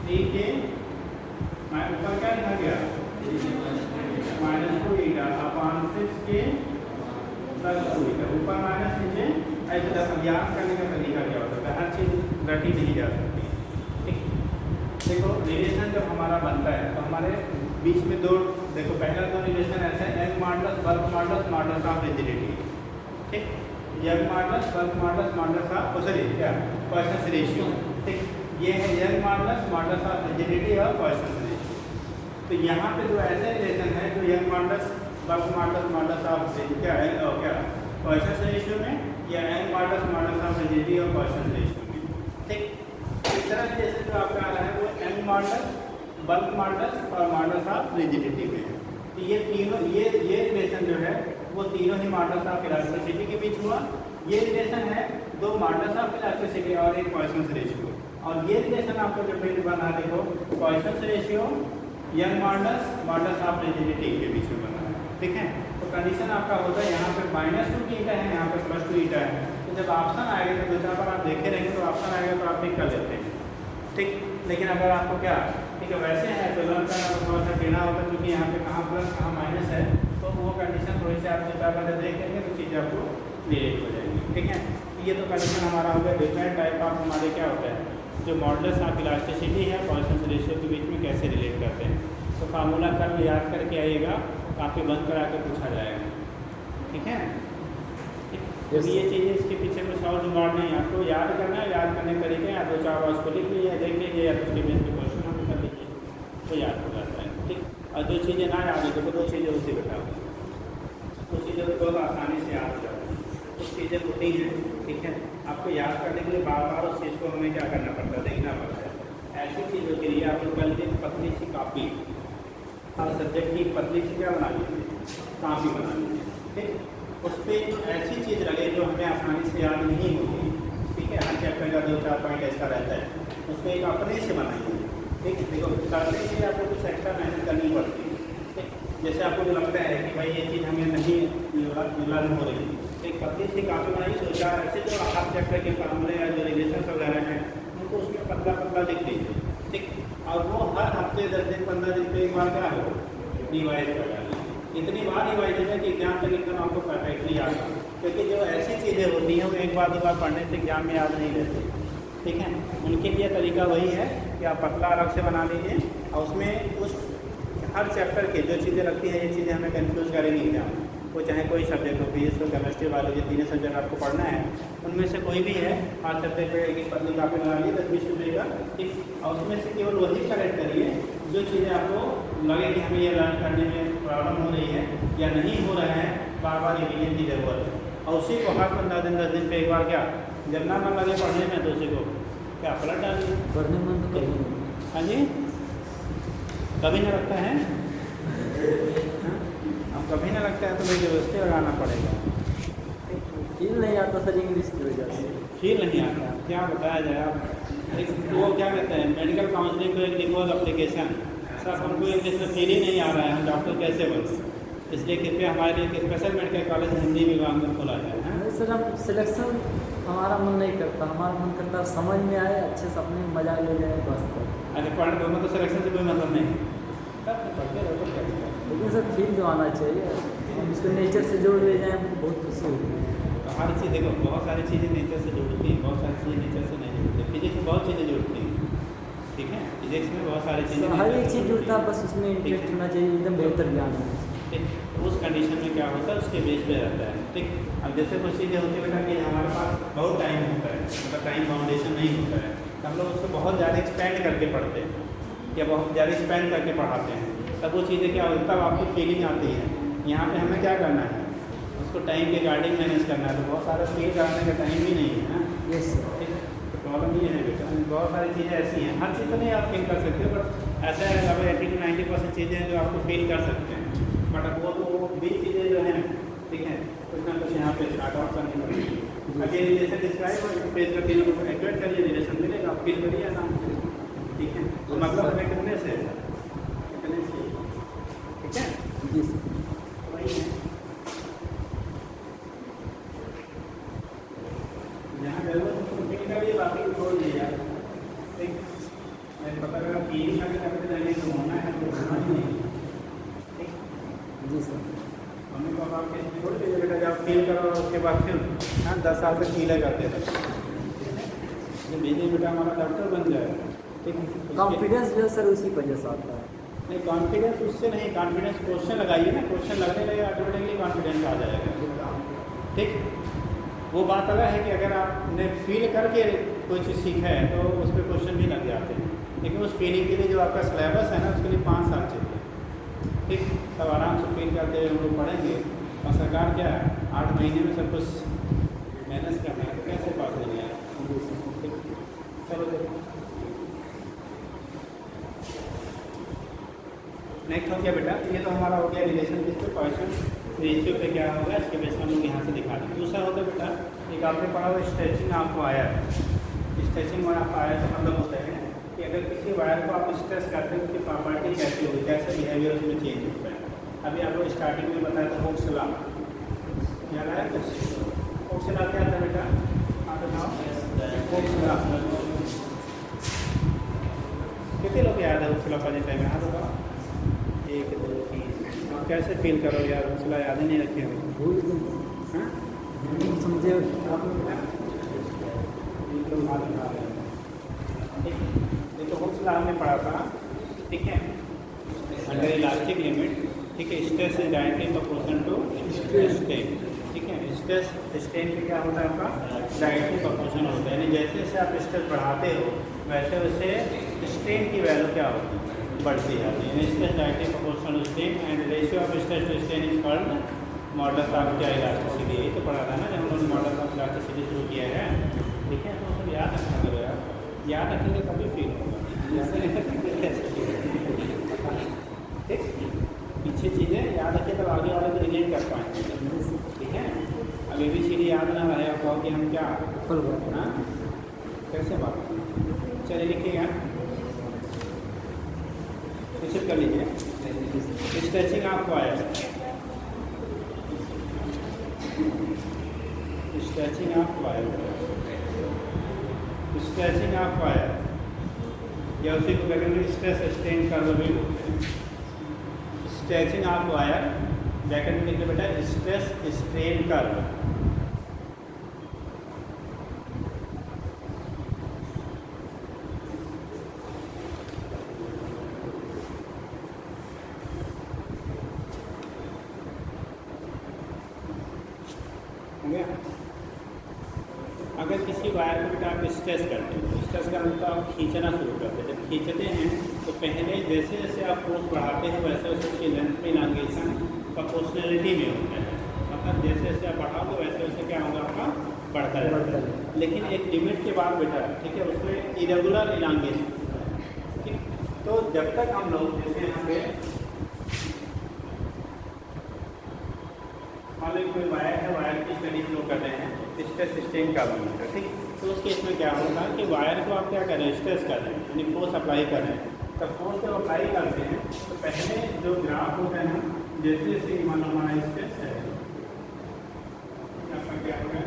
3k ऊपर क्या लिखा गया minus 2 eta upon 6k plus 2 eta ऊपर माइनस नीचे ऐसे याद करने का तरीका क्या होता है हर चीज़ रटी नहीं जा सकती। ठीक देखो रिलेशन जब हमारा बनता है तो हमारे बीच में दो देखो पहला दो रिलेशन ऐसा है Young modulus bulk modulus modulus of rigidity. ठीक Young modulus bulk modulus modulus of sorry क्या पॉइसन रेशियो। ठीक ये है Young modulus modulus of rigidity और पॉइसन रेशियो। तो यहाँ पे जो ऐसे रिलेशन है जो Young modulus bulk modulus modulus of क्या है क्या पॉइसन रेशियो में या Young modulus modulus of rigidity और पॉइसन रेशियो में। ठीक इस तरह रिलेशन जो आपका आ रहा है वो यंग मॉडुलस बल्क मॉडुलस और मॉडुलस ऑफ रिजिडिटी में है। तो ये तीनों ये रिलेशन जो है वो तीनों ही मॉडुलस ऑफ इलास्टिसिटी के बीच हुआ। ये रिलेशन है दो मॉडुलस ऑफ इलास्टिसिटी और एक पॉइसन रेशियो। और ये रिलेशन आपको जब भी बना देखो Poisson ratio young modulus modulus of rigidity के बीच में बना है। ठीक है तो कंडीशन आपका होता है यहाँ पे माइनस 2 ईटा है यहाँ पे प्लस 2 ईटा है। तो जब ऑप्शन आएगा तो दो चार बार आप देखे रहेंगे तो ऑप्शन आएगा तो आप टिक कर लेते हैं। ठीक लेकिन अगर आपको क्या ठीक है वैसे है तो लर्न करना तो थोड़ा सा देना होगा क्योंकि यहाँ पे कहाँ प्लस कहाँ माइनस है तो वो कंडीशन थोड़ी सी आप दो चार बार देख लेंगे तो चीज़ें आपको रिलेट हो जाएंगी। ठीक है ये तो कंडीशन हमारा हो गया। डिफरेंट टाइप ऑफ हमारे क्या होता है जो मॉडुलस ऑफ इलास्टिसिटी है पॉइसन रेशियो के बीच में कैसे रिलेट करते हैं। तो फार्मूला कल याद करके आइएगा काफ़ी बंद करा के पूछा जाएगा। ठीक है तो ये चीज़ें इसके पीछे कुछ और जुगाड़ नहीं आपको याद करना है। याद करने के तरीके या दो चार बार उसको लिख लीजिए देख लीजिए या उसके बेस पे क्वेश्चन आप कर लीजिए तो याद हो जाता है। ठीक और जो चीज़ें ना याद होती तो दो चीज़ें उसे बताओ उस चीज़ों को बहुत आसानी से याद हो जाती है। कुछ चीज़ें होती हैं ठीक है आपको याद करने के लिए बार बार उस चीज़ को हमें क्या करना पड़ता है देखना पड़ता है। ऐसी चीज़ों के लिए आप लोग कर लीजिए पतली सी कापी हर सब्जेक्ट की पतली सी क्या बना लीजिए कापी बना लीजिए। ठीक उस पर ऐसी चीज़ लगे जो हमें आसानी से याद नहीं होती। ठीक है हर चैप्टर का 2-4 पॉइंट ऐसा रहता है उसको एक अपने से बनाइए। ठीक देखो करने के लिए आपको कुछ एक्स्ट्रा मेहनत करनी पड़ती है। ठीक जैसे आपको जो लगता है कि भाई ये चीज़ हमें नहीं लर्न हो रही एक पतली सी कापी बनाइए 2-4 ऐसे जो हर चैप्टर के फार्मूले या जो रिलेशन वगैरह हैं उनको उसमें पतला पतला लिख लीजिए। ठीक और वो हर हफ्ते 10 दिन 15 दिन पे एक बार क्या हो रिवाइज कर डालिए। इतनी बार रिवाइज है कि एग्जाम तक एकदम आपको परफेक्टली याद हो क्योंकि जो ऐसी चीज़ें होती हैं वो एक बार दो बार पढ़ने से एग्जाम में याद नहीं रहती। ठीक है उनके लिए तरीका वही है कि आप पतला अलग से बना लीजिए और उसमें उस हर चैप्टर के जो चीज़ें लगती हैं ये चीज़ें हमें कंफ्यूज करेंगी एग्जाम वो चाहे कोई सब्जेक्ट हो फिजिक्स हो केमिस्ट्री बायोलॉजी तीनों सब्जेक्ट आपको पढ़ना है उनमें से कोई भी है हर सब्जेक्ट पे एक पतली कापी बना लीजिए 10-20 रुपये का। ठीक और उसमें से केवल वही करेक्ट करिए जो चीज़ें आपको लगे कि हमें ये लर्न करने में प्रॉब्लम हो रही है या नहीं हो रहा है बार बार रिवीजन की ज़रूरत है। और उसी को हर 15 दिन 10 दिन पे एक बार क्या जब ना मन लगे पढ़ने में तो उसी को क्या पलट डालिए पढ़ने मन तो कभी नहीं। हाँ जी कभी ना लगता है अब कभी ना लगता है तो मुझे व्यवस्था लगाना पड़ेगा। फील नहीं आता सर इंग्लिश की वजह से फील नहीं आता क्या बताया जाए आप वो क्या कहते हैं मेडिकल काउंसलिंग को एक लिखो एप्लीकेशन सर हमको इंग्लिश में फील ही नहीं आ रहा है हम डॉक्टर कैसे बन इसलिए कृपया हमारे लिए एक स्पेशल मेडिकल कॉलेज हिंदी विभाग में खोला जाए। नहीं सर हम सिलेक्शन हमारा मन नहीं करता हमारा मन करता समझ में आए अच्छे से अपने मजा ले जाए बस। अरे पॉइंट दोनों तो सिलेक्शन से कोई मतलब नहीं है, तब तो पढ़ते रहो तो क्या दिक्कत है। लेकिन सर फील जो आना चाहिए, हम इसको नेचर से जोड़ ले जाएँ बहुत खुशी होती है। तो हर चीज़ देखो, बहुत सारी चीज़ें नेचर से जुड़ती हैं, बहुत सारी चीज़ें नेचर से नहीं जुड़ती। फिजिक्स में बहुत चीज़ें जुड़ती हैं, ठीक है, फिजिक्स में बहुत सारी चीज़ें हर nature एक से चीज़ जुड़ती जुड़ता है, हैं। बस उसमें ठीक इंटरेस्ट है। होना चाहिए, एकदम बेहतर ज्ञान होना चाहिए। ठीक, उस कंडीशन में क्या होता है, उसके बेस पे रहता है। ठीक, अब जैसे कुछ चीज़ें होती है बेटा कि हमारे पास बहुत टाइम होता है, मतलब टाइम फाउंडेशन नहीं होता है, तो हम लोग उसको बहुत ज़्यादा एक्सपेंड करके पढ़ते हैं या बहुत ज़्यादा एक्सपेंड करके पढ़ाते हैं, तब वो चीज़ें क्या होती है, तब आपकी फीलिंग आती है। यहाँ पे हमें क्या करना है, उसको टाइम के गार्डिंग मैनेज करना है, तो बहुत सारा फील करने का टाइम भी नहीं है ना। Yes sir. ठीक है, तो प्रॉब्लम ये है बेटा, बहुत सारी चीज़ें ऐसी हैं, हर चीज़ तो नहीं आप फील कर सकते, बट ऐसा है अगर 80 to 90% चीज़ें हैं जो आपको फील कर सकते हैं, बट अब वो 20 चीज़ें जो हैं, ठीक है, कुछ ना कुछ यहाँ पे स्टार्ट आउट करनी पड़ेगी। अगर रिलेशन डिस्क्राइब और पेज का तीनों को एक्टिवेट करिए, रिलेशन मिलेगा, आप फील करिए आराम से। ठीक है, तो मतलब हमें कितने से ठीक है, जी सर। वही है जहाँ जरूरत उसको फील करिए, बाकी को छोड़ दीजिए यार। ठीक, मैं पता लगा फीलिंग करके करते रहेंगे तो होना है तो होना ही नहीं। ठीक, जी सर। मम्मी पापा आपके छोड़ दीजिए बेटा, जब फील करो उसके बाद फिर 10 साल तक फील करते थे, जब बेटे बेटा हमारा डॉक्टर बन जाएगा। ठीक, कॉन्फिडेंस जो है सर उसी वजह से आता है। नहीं, कॉन्फिडेंस उससे नहीं, कॉन्फिडेंस क्वेश्चन लगाइए ना, क्वेश्चन लगने लगेगा ऑटोमेटिकली कॉन्फिडेंस आ जाएगा। ठीक, वो बात अलग है कि अगर आपने फील करके कोई चीज़ सीखा है तो उस पर क्वेश्चन भी लग जाते हैं, लेकिन उस फीलिंग के लिए जो आपका सिलेबस है ना, उसके लिए 5 साल चाहिए। ठीक, तब आराम से फील करते हुए हम लोग पढ़ेंगे, और सरकार क्या है 8 महीने में सब कुछ मैनेज करना है, तो कैसे पास हो गया। ठीक, चलो देखो नेक्स्ट हो गया बेटा, ये तो हमारा हो गया रिलेशन किस पे, क्वेश्चन रेशियो पे क्या होगा, इसके बेस में हम लोग यहाँ से दिखा दें। दूसरा होता है बेटा, एक आपने पढ़ा हुआ stretching of wire. Stretching of wire का मतलब होता है कि अगर किसी वायर को आप स्ट्रेच करते हैं, उसकी प्रॉपर्टी कैसी होगी, कैसे बिहेवियर उसमें चेंज होता है। अभी आप लोग स्टार्टिंग में बताया था हुक्स लॉ, याद आया कुछ? हुक्स लॉ क्या था बेटा, आप बताओ। हुक्स लॉ कितने लोग याद है हुक्स लॉ पढ़ने टाइम में, हाँ बताओ। 1 2 3, आप कैसे फील करो यार, हुक्स लॉ याद ही नहीं रखे हो। भूल गए। हाँ, समझे ये तो हुक्स लॉ हमने पढ़ा था। ठीक है, अंडर इलास्टिक लिमिट, ठीक है, stress is directly proportional to strain. ठीक है, स्ट्रेस स्ट्रेन पे क्या होता है आपका डायरेक्टली प्रोपोर्शनल होता है, यानी जैसे जैसे आप स्ट्रेस बढ़ाते हो वैसे वैसे स्ट्रेन की वैल्यू क्या होती है, बढ़ती जाती है। Stress directly proportional to strain and ratio of stress to strain is called modulus of क्या इलास्टिसिटी। यही तो पढ़ा था ना जब हम लोगों ने मॉडुलस ऑफ इलास्टिसिटी शुरू किया है। ठीक है, तो सब याद रखना करो यार, याद रखेंगे तभी फील होगा, जैसे नहीं रखेंगे कैसे फील होगा। ठीक, पीछे चीज़ें याद रखें तब आगे वाले को रिलेट कर पाएंगे। ठीक है, अब ये भी चीज़ें याद ना रहे आप कहो कि हम क्या हाँ कैसे बात करें। चलिए लिखिएगा, निश्चित कर लीजिए। Stretching of wire, stretching of wire, stretching of wire या उसी को कहते स्ट्रेस स्ट्रेन कर्व भी बोलते हैं। स्ट्रेचिंग ऑफ वायर ब्रैकेट में लिखिए बेटा स्ट्रेस स्ट्रेन कर्व। हो गया। अगर किसी वायर को बेटा आप स्ट्रेच करते हैं, स्ट्रेच का मतलब आप खींचना शुरू करते हैं। जब खींचते हैं तो पहले जैसे जैसे आप फोर्स बढ़ाते हैं वैसे वैसे उसकी लेंथ में इलांगेशन प्रोपोर्शनलिटी में होता है। मतलब जैसे जैसे आप बढ़ाओगे वैसे वैसे क्या होगा आपका बढ़ता रहता है। लेकिन एक लिमिट के बाद बेटा ठीक है उसमें इरेगुलर इलांगेशन होता है। ठीक, तो जब तक हम लोग जैसे यहाँ पे मान लो कोई वायर है, वायर की स्टडी हम लोग कर रहे हैं स्ट्रेस स्ट्रेन का है। ठीक, तो उसके इसमें क्या होगा कि वायर को आप क्या कर रहे हैं स्ट्रेस कर रहे हैं, यानी फोर्स अप्लाई कर रहे हैं। तब फोर्स जब अप्लाई करते हैं तो पहले जो ग्राफ होता है ना जैसे जैसे मान लो हमारा स्ट्रेस है आपका क्या होगा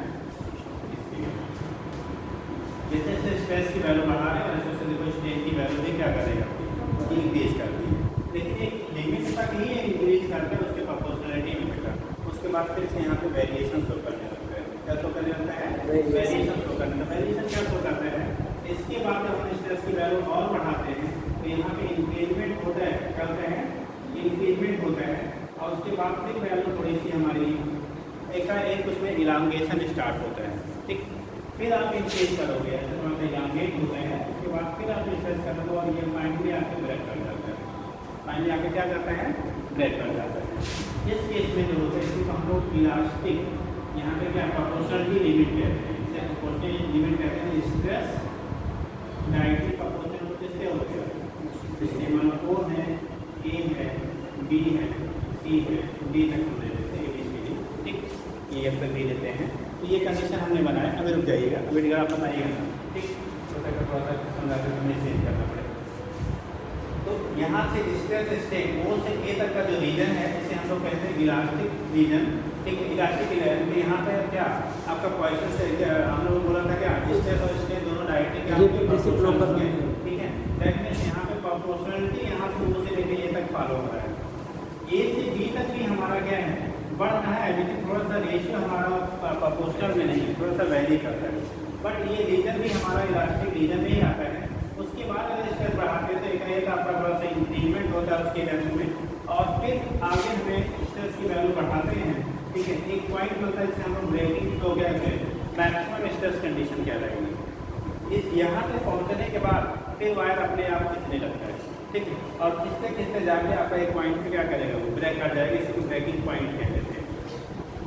जैसे जैसे स्ट्रेस की वैल्यू बढ़ा रहे हैं वैसे वैसे देखो स्ट्रेन की वैल्यू भी क्या करेगा इंक्रीज कर दी है, लेकिन एक लिमिट तक ही इंक्रीज करके उसके प्रोपोर्शनलिटी में बेटा उसके बाद फिर से यहाँ पे वेरिएशन शो करने लगता है। क्या शो करने लगता है? वेरिएशन शो करने। वेरिएशन क्या शो करता है? इसके बाद जब हम स्ट्रेस की वैल्यू और बढ़ाते हैं तो यहाँ पे इंक्रीजमेंट होता है। क्या होता है? इंक्रीजमेंट होता है और उसके बाद फिर वैल्यू थोड़ी सी हमारी एक उसमें इलांगेशन स्टार्ट होता है। ठीक, फिर आप इंक्रीज करोगे, थोड़ा सा इलांगेट होता है, उसके बाद फिर आप स्ट्रेस करोगे और ये फाइनली आके ब्रेक कर जाता है। फाइनली आके क्या करता है? ब्रेक कर जाता है। इस केस में जो होता है इसको हम लोग इलास्टिक, यहाँ पे क्या प्रोपोर्शनलिटी लिमिट कहते हैं, इसे प्रोपोर्शनलिटी लिमिट कहते हैं। स्ट्रेस डायरेक्टली प्रोपोर्शनल किससे होते हैं? जैसे मान लो O है, A है, B है, C है, D तक हम ले लेते हैं, ABCD। ठीक, ये अब तक ले लेते हैं। तो ये कंडीशन हमने बनाया। अभी रुक जाइएगा, अभी आप बताइएगा ना। ठीक, थोड़ा सा समझा कर हमें चेंज करना पड़ेगा। तो यहाँ से स्ट्रेस स्टेट O से A तक का जो रीजन है इसे हम लोग कहते हैं इलास्टिक रीजन। ठीक है, इलास्टिक रीजन में यहाँ पे क्या आपका क्वेश्चन से हम लोग बोला था क्या स्ट्रेस और स्टेट दोनों डायरेक्टली क्या होंगे? ठीक है, दैट मींस यहाँ पे प्रोपोर्शनलिटी यहाँ से O से लेकर A तक फॉलो हो रहा है। A से B तक भी हमारा क्या है? बढ़ रहा है, लेकिन थोड़ा सा रेशियो हमारा प्रोपोर्शनल में नहीं है, थोड़ा सा वैरी करता है। बट ये रीजन भी हमारा इलास्टिक रीजन में ही आता है। उसके बाद अगर स्ट्रेस बढ़ाते हैं तो एक आपका थोड़ा सा इंक्रीजमेंट होता है उसके वैल्यू में और फिर आगे हमें स्ट्रेस की वैल्यू बढ़ाते हैं। ठीक है, एक पॉइंट होता है जिसे हम लोग ब्रेकिंग तो क्या कहते हैं, मैक्सिमम स्ट्रेस कंडीशन क्या रहेगी। इस यहाँ से पहुँचने के बाद फिर वायर अपने आप खींचने लगता है। ठीक है, और खींचते खींचते जाके आपका एक पॉइंट पे क्या करेगा? वो ब्रेक कर जाएगा, इसी को ब्रेकिंग पॉइंट कहते हैं।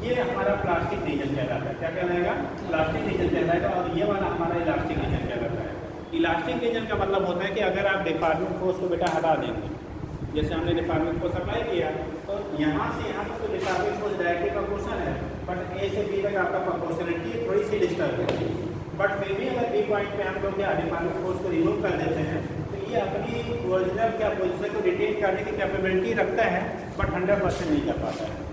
ये हमारा प्लास्टिक रीजन कहलाता है। क्या कहलाएगा? प्लास्टिक रीजन कहलाएगा। और ये वाला हमारा इलास्टिक रीजन कहलाता है। इलास्टिक रीजन का मतलब होता है कि अगर आप डिफॉर्मिंग फोर्स को बेटा हटा देंगे, जैसे हमने डिफॉर्मिंग फोर्स अप्लाई किया तो यहाँ से यहाँ तक तो डिफॉर्मिंग फोर्स डायरेक्टली प्रोपोर्शनल है, बट A से B तक आपका प्रोपोर्शनलिटी थोड़ी सी डिस्टर्ब है। बट फिर भी अगर B पॉइंट पे हम लोग क्या डिफॉर्मिंग फोर्स को रिमूव कर देते हैं तो ये अपनी ओरिजिनल क्या पोजिशन को रिटेन करने की कैपेबिलिटी रखता है, बट 100% नहीं कर पाता है।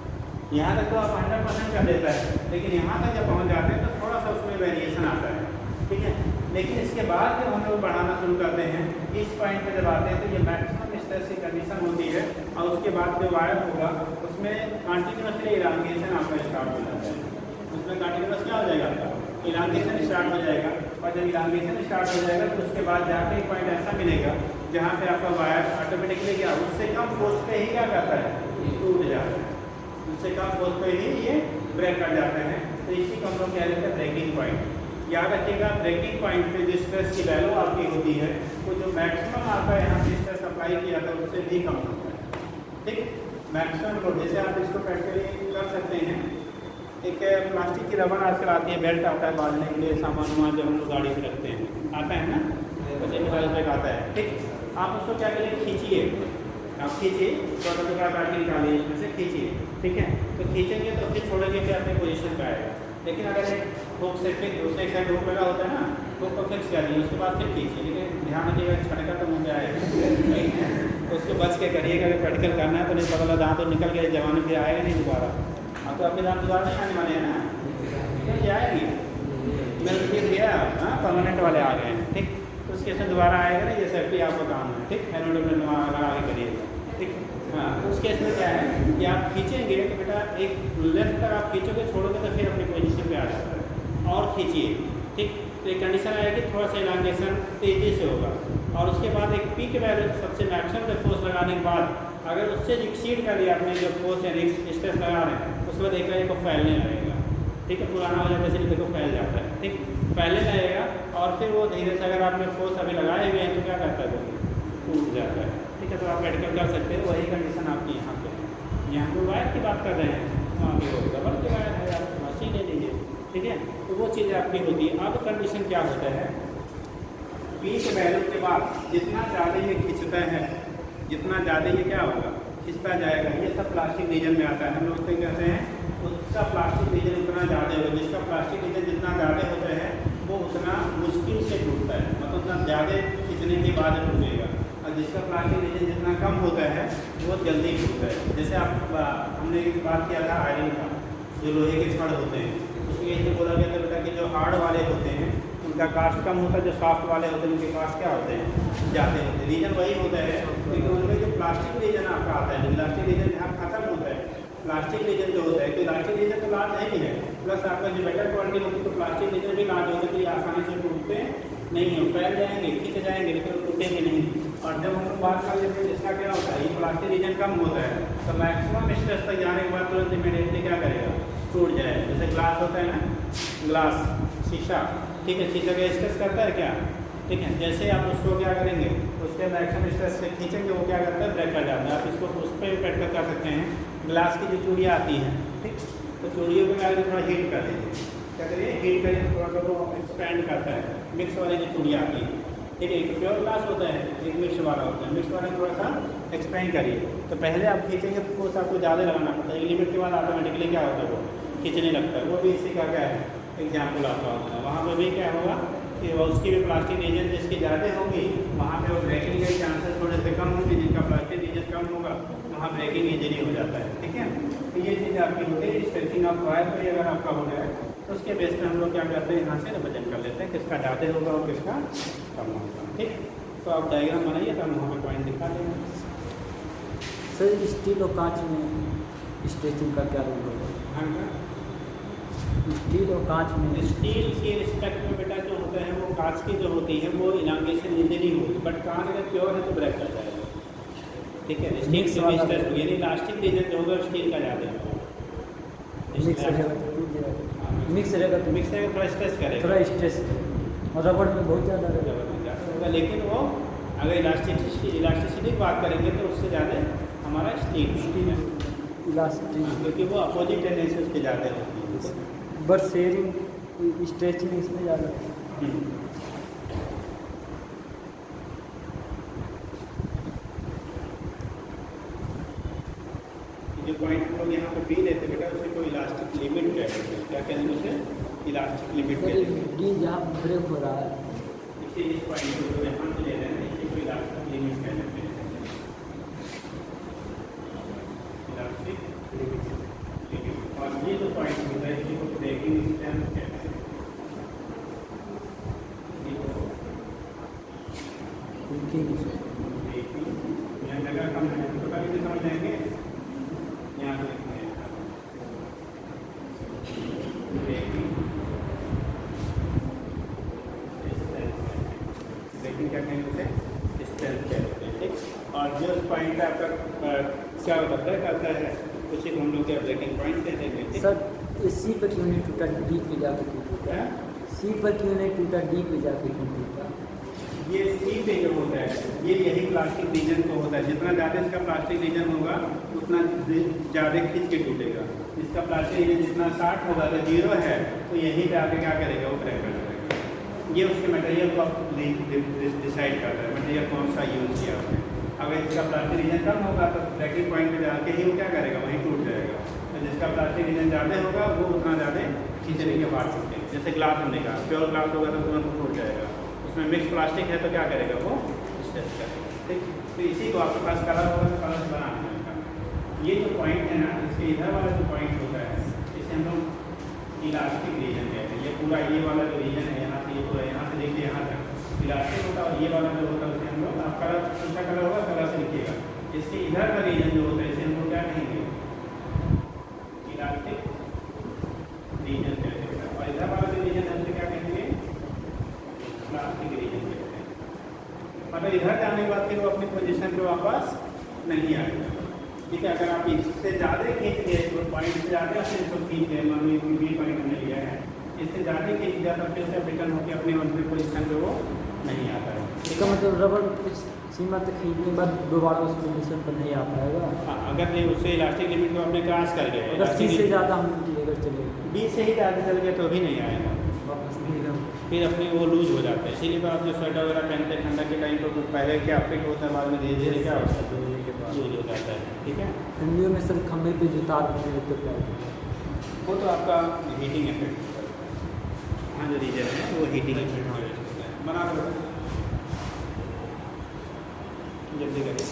यहाँ तक तो आप 100% कर देता है, लेकिन यहाँ तक जब पहुँच जाते हैं तो थोड़ा सा उसमें वेरिएशन आता है। ठीक है, लेकिन इसके बाद जब हम लोग बढ़ाना शुरू करते हैं, इस पॉइंट पे जब आते हैं तो ये मैक्सिमम स्ट्रेस की कंडीशन होती है और उसके बाद जो वायर होगा उसमें कंटिन्यूसली इलांगेशन आपका स्टार्ट हो जाता है। उसमें कंटिन्यूस क्या हो जाएगा? आपका इलांगेशन स्टार्ट हो जाएगा। और जब इलांगेशन स्टार्ट हो जाएगा तो उसके बाद जाके एक पॉइंट ऐसा मिलेगा जहाँ पे आपका वायर ऑटोमेटिकली क्या उससे कम फोर्स पे ही क्या करता है? टूट जाता है। उससे कम फोर्स पे ही ये ब्रेक कर जाते हैं। तो इसी को हम लोग कह देते हैं ब्रेकिंग पॉइंट। याद रखिएगा, ब्रेकिंग पॉइंट पे जो स्ट्रेस की वैल्यू आपकी होती है वो जो मैक्सिमम आपका यहाँ से स्ट्रेस अप्लाई किया था उससे भी कम होता है। ठीक, मैक्सिमम लोड जैसे आप इसको प्रैक्टिकली कर सकते हैं। एक प्लास्टिक की रबर आजकल आती है, बेल्ट आता है बांधने के लिए, सामान वामान जब हम लोग गाड़ी से रखते हैं आता है ना, 50 आता है। ठीक, आप उसको क्या करें? खींचिए, आप खींचिए, छोटा टुकड़ा काट के निकालिए, इसमें से खींचिए। ठीक है, तो खींचेंगे तो फिर छोड़ेंगे फिर अपनी पोजीशन पे आएगा। लेकिन अगर एक हुक से फिर दूसरे एक साइड हुक लगा होता है ना, हुक को फिक्स करिए, उसके बाद फिर खींचिए। लेकिन ध्यान रखिएगा छटका तो मुँह पे आएगा, तो उसको बच के करिएगा। अगर प्रैक्टिकल करना है तो नहीं पता दांत तो निकल गया, जमाने फिर आएगा नहीं दोबारा। अब तो आपके दांत दोबारा नहीं आने वाले हैं ना, तो जाएगी मेरे फिर गया। हाँ, परमानेंट वाले आ गए हैं। ठीक, तो उसके साथ दोबारा आएगा ना, ये सेफ्टी आपका काम है। ठीक, हेलमेट लगा के करिएगा। ठीक, हाँ, उस केस में क्या है कि आप खींचेंगे तो बेटा एक लेंथ तक आप खींचोगे, छोड़ोगे तो फिर अपनी पोजीशन पे आ जाता है। और खींचिए। ठीक, तो एक कंडीशन आएगी थोड़ा सा इलांगेशन तेज़ी से होगा और उसके बाद एक पीक वैल्यू सबसे मैक्सिमम जब फोर्स लगाने के बाद अगर उससे एक्सीड कर लिया आपने जो फोर्स या स्ट्रेस लगा रहे हैं उसके बाद एक को फैलने लगेगा। ठीक है, पुराना हो जाता है इसलिए देखो फैल जाता है। ठीक, फैलने लगेगा और फिर वो धीरे से अगर आपने फोर्स अभी लगाए हुए हैं तो क्या करता है? वो टूट जाता है। ठीक है, तो आप मेडिकल कर सकते हो। वही कंडीशन आपकी यहाँ पे है। यहाँ पर वायर की बात कर रहे हैं, वहाँ पे वो डबल के वायर है, आप मशीन ले लीजिए। ठीक है, तो वो चीज़ आपकी होती है। अब कंडीशन क्या होता है? पीक वैल्यू के बाद जितना ज़्यादा ये खींचता है, जितना ज़्यादा ये क्या होगा? खिंचता जाएगा। ये सब प्लास्टिक रीजन में आता है। हम लोग तो कहते हैं उसका प्लास्टिक रीजन उतना ज़्यादा होगा, जिसका प्लास्टिक रीजन जितना ज़्यादा होता है वो उतना मुश्किल से टूटता है, मतलब उतना ज़्यादा खींचने के बाद टूटेगा। और जिसका प्लास्टिक रीजन जितना कम होता है वो जल्दी टूटता है। जैसे आप हमने बात किया था आयरन का, जो लोहे के छड़ होते हैं, उसमें ये बोला गया था बेटा कि जो हार्ड वाले होते हैं जिनका कास्ट कम होता है, जो सॉफ्ट वाले होते हैं उनके कास्ट क्या होते हैं, ज़्यादा होते हैं। रीजन वही होता है, क्योंकि उनमें जो प्लास्टिक रीजन आपका आता है, जो इलास्टिक रीजन जहाँ खत्म होता है, प्लास्टिक रीजन जो होता है, तो इलास्टिक रीजन तो लार्ज है ही है, प्लस आपका जो बेटर क्वालिटी होती है तो प्लास्टिक रीजन भी लार्ज होता है, तो ये आसानी से टूटते नहीं है, फैल जाएंगे, खींचे जाएंगे, लेकिन टूटेंगे नहीं। और जब हम लोग बात कर लेते हैं इसका क्या होता है, ये प्लास्टिक रीजन कम होता है, तो मैक्सिमम स्ट्रेस तक जाने के बाद तुरंत इमीडिएटली क्या करेगा, टूट जाए। जैसे ग्लास होता है ना, ग्लास शीशा, ठीक है, शीशा का स्ट्रेस करता है क्या, ठीक है, जैसे आप उसको क्या करेंगे, उसके मैक्सिमम स्ट्रेस से खींचेंगे, वो क्या करता है, ब्रेक कर जाता है। आप इसको उस पर बैठ कर सकते हैं, ग्लास की जो चूड़ियाँ आती हैं, ठीक, तो चूड़ियों को क्या थोड़ा हीट कर दीजिए, क्या करिए, हीट करिए, थोड़ा सा वो एक्सपेंड करता है। मिक्स वाली जो चूड़ियाँ आती हैं, ठीक है, एक प्योर ग्लास होता है, एक मिक्स वाला होता है, मिक्स वाला थोड़ा सा एक्सपेंड करिए, तो पहले आप खींचेंगे तो थोड़ा सा आपको ज़्यादा लगाना पड़ता है, एक लिमिट के बाद ऑटोमेटिकली क्या होता है, वो खींचने लगता है। वो भी इसी का क्या है, एग्जाम्पल आपका होता है। वहाँ पर भी क्या होगा कि उसकी भी प्लास्टिक रीजन जिसकी ज़्यादा होगी, वहाँ पे वो ब्रेकिंग के चांसेस थोड़े से कम होंगे, जिनका प्लास्टिक रीजन कम होगा वहाँ ब्रेकिंग ईजिली हो जाता है, ठीक है। तो ये चीज़ आपकी होती है, स्ट्रेचिंग ऑफ वायर पर अगर आपका हो जाए तो उसके बेस पे हम लोग क्या करते हैं, यहाँ से रिप्रेजेंट कर लेते हैं किसका ज़्यादा होगा और किसका कम होगा, ठीक। तो आप डायग्राम बनाइए तो हम वहाँ पर पॉइंट दिखा देंगे। सर स्टील और कांच में स्ट्रेचिंग का क्या रोल होगा? हाँ, स्टील और कांच में, स्टील के रिस्पेक्ट में बेटा जो होता है वो कांच की जो होती है वो इलांगेशन ईजिली होगी, बट कांच अगर प्योर है तो ब्रेक कर जाएगा, ठीक है। स्टील से मिक्स यानी इलास्टिक रीजन जो होगा स्टील का ज़्यादा होगा, मिक्स रहेगा तो टूट जाएगा, मिक्स रहेगा तो मिक्स रहेगा थोड़ा स्ट्रेस करेगा, थोड़ा स्ट्रेस, और रबड़ में बहुत ज़्यादा रहेगा, होगा, लेकिन वो अगर इलास्टिसिटी की बात करेंगे तो उससे ज़्यादा हमारा स्टील है, इलास्टिक, क्योंकि वो अपोजिट टेंडेंसी उसके ज़्यादा होती है, बट शेयरिंग स्ट्रेचिंग इसमें ज़्यादा है। जो पॉइंट हम लोग यहाँ पे पी लेते बेटा उसे कोई इलास्टिक लिमिट कहते हैं, क्या कहते हैं उसे, इलास्टिक लिमिट कहते हैं। डी जहाँ ब्रेक हो रहा है, इसे इस पॉइंट को यहाँ से ले रहे हैं, इसे कोई इलास्टिक लिमिट कहते हैं, इलास्टिक लिमिट। और ये जो पॉइंट होता है इसी को ब्रेकिंग स्ट्रेंथ कहते हैं, यहाँ जगह कम है तो कभी भी समझ जाएंगे, यहाँ से लिखते हैं ब्रेकिंग क्या कहेंगे उसे, स्ट्रेंथ कहते हैं, ठीक। और जो पॉइंट पे आपका क्या ब्रेक आता है उसी को हम लोग क्या ब्रेकिंग पॉइंट कहते हैं। सर सी पर क्यों नहीं टूटा, डी पे जाकर क्यों टूटा, सी पर क्यों नहीं टूटा, डी पे जाकर क्यों टूटा? ये सी पे जो होता है ये यही प्लास्टिक रीजन को होता है, जितना ज़्यादा इसका प्लास्टिक रीजन होगा उतना ज़्यादा खींच के टूटेगा। इसका प्लास्टिक रीजन जितना 60 होगा, अगर 0 है तो यहीं पे आके क्या करेगा, वो ब्रेक कर जाएगा। ये उसके मटेरियल को डिसाइड करता है, मटेरियल कौन सा यूज़ किया आपने। अगर इसका प्लास्टिक रीजन कम होगा तो ब्रेकिंग पॉइंट पे जाके ही वो क्या करेगा, वहीं टूट जाएगा। तो जिसका प्लास्टिक रीजन ज़्यादा होगा वो उतना ज़्यादा खींचने के बाद टूटेगा। जैसे ग्लास हमने कहा, प्योर ग्लास होगा तो तुरंत टूट जाएगा, उसमें मिक्स प्लास्टिक है तो क्या करेगा, वो स्ट्रेच करेगा, ठीक। तो इसी को आपके पास कलर होगा तो कलर बनाना है। ये जो पॉइंट है ना, इसके इधर वाला जो पॉइंट होता है इसे हम लोग इलास्टिक रीजन कहते हैं। ये पूरा ये वाला जो रीजन है यहाँ से ये पूरा यहाँ से देखिए यहाँ तक इलास्टिक होता है, और ये वाला जो होता है उसे हम लोग, आप कलर दूसरा कलर होगा कलर से लिखिएगा। इसके इधर का रीजन जो होता है इसे हम लोग क्या कहेंगे, इलास्टिक रीजन कहते हैं। और इधर वाला जो रीजन है उसे क्या कहेंगे, प्लास्टिक रीजन कहते हैं। मतलब इधर जाने के बाद फिर वो अपनी पोजीशन पे वापस नहीं आएगा, ठीक है। अगर आप इससे ज़्यादा खींच लिए तो पॉइंट से ज़्यादा फिर इसको खींच गए, मान लो बी पॉइंट हमने लिया है, इससे ज़्यादा खींच दिया तो फिर से रिटर्न होकर अपनी ओरिजिनल पोजीशन पे वो नहीं आता है। इसका मतलब रबड़ कुछ सीमा तक खींचने के बाद दोबारा उस पोजीशन पर नहीं आ पाएगा। हाँ, अगर नहीं उससे इलास्टिक लिमिट को अपने क्रॉस कर गए, अगर सी से ज़्यादा हम लेकर चले, बी से ही ज़्यादा चल गए तो भी नहीं आएगा, वापस नहीं रहा। फिर अपने वो लूज हो जाते हैं। इसीलिए आप जो स्वेटर वगैरह पहनते हैं ठंडा के टाइम तो पहले क्या फिट होता है, बाद में धीरे धीरे क्या होता है, लूज हो जाता है, ठीक है। ठंडियों में सर खंभे पे जो तार बने रहते हैं वो तो आपका हीटिंग इफेक्ट होता है, हाँ जो रीजन है वो हीटिंग इफेक्ट होता है। बना दो जल्दी करिए।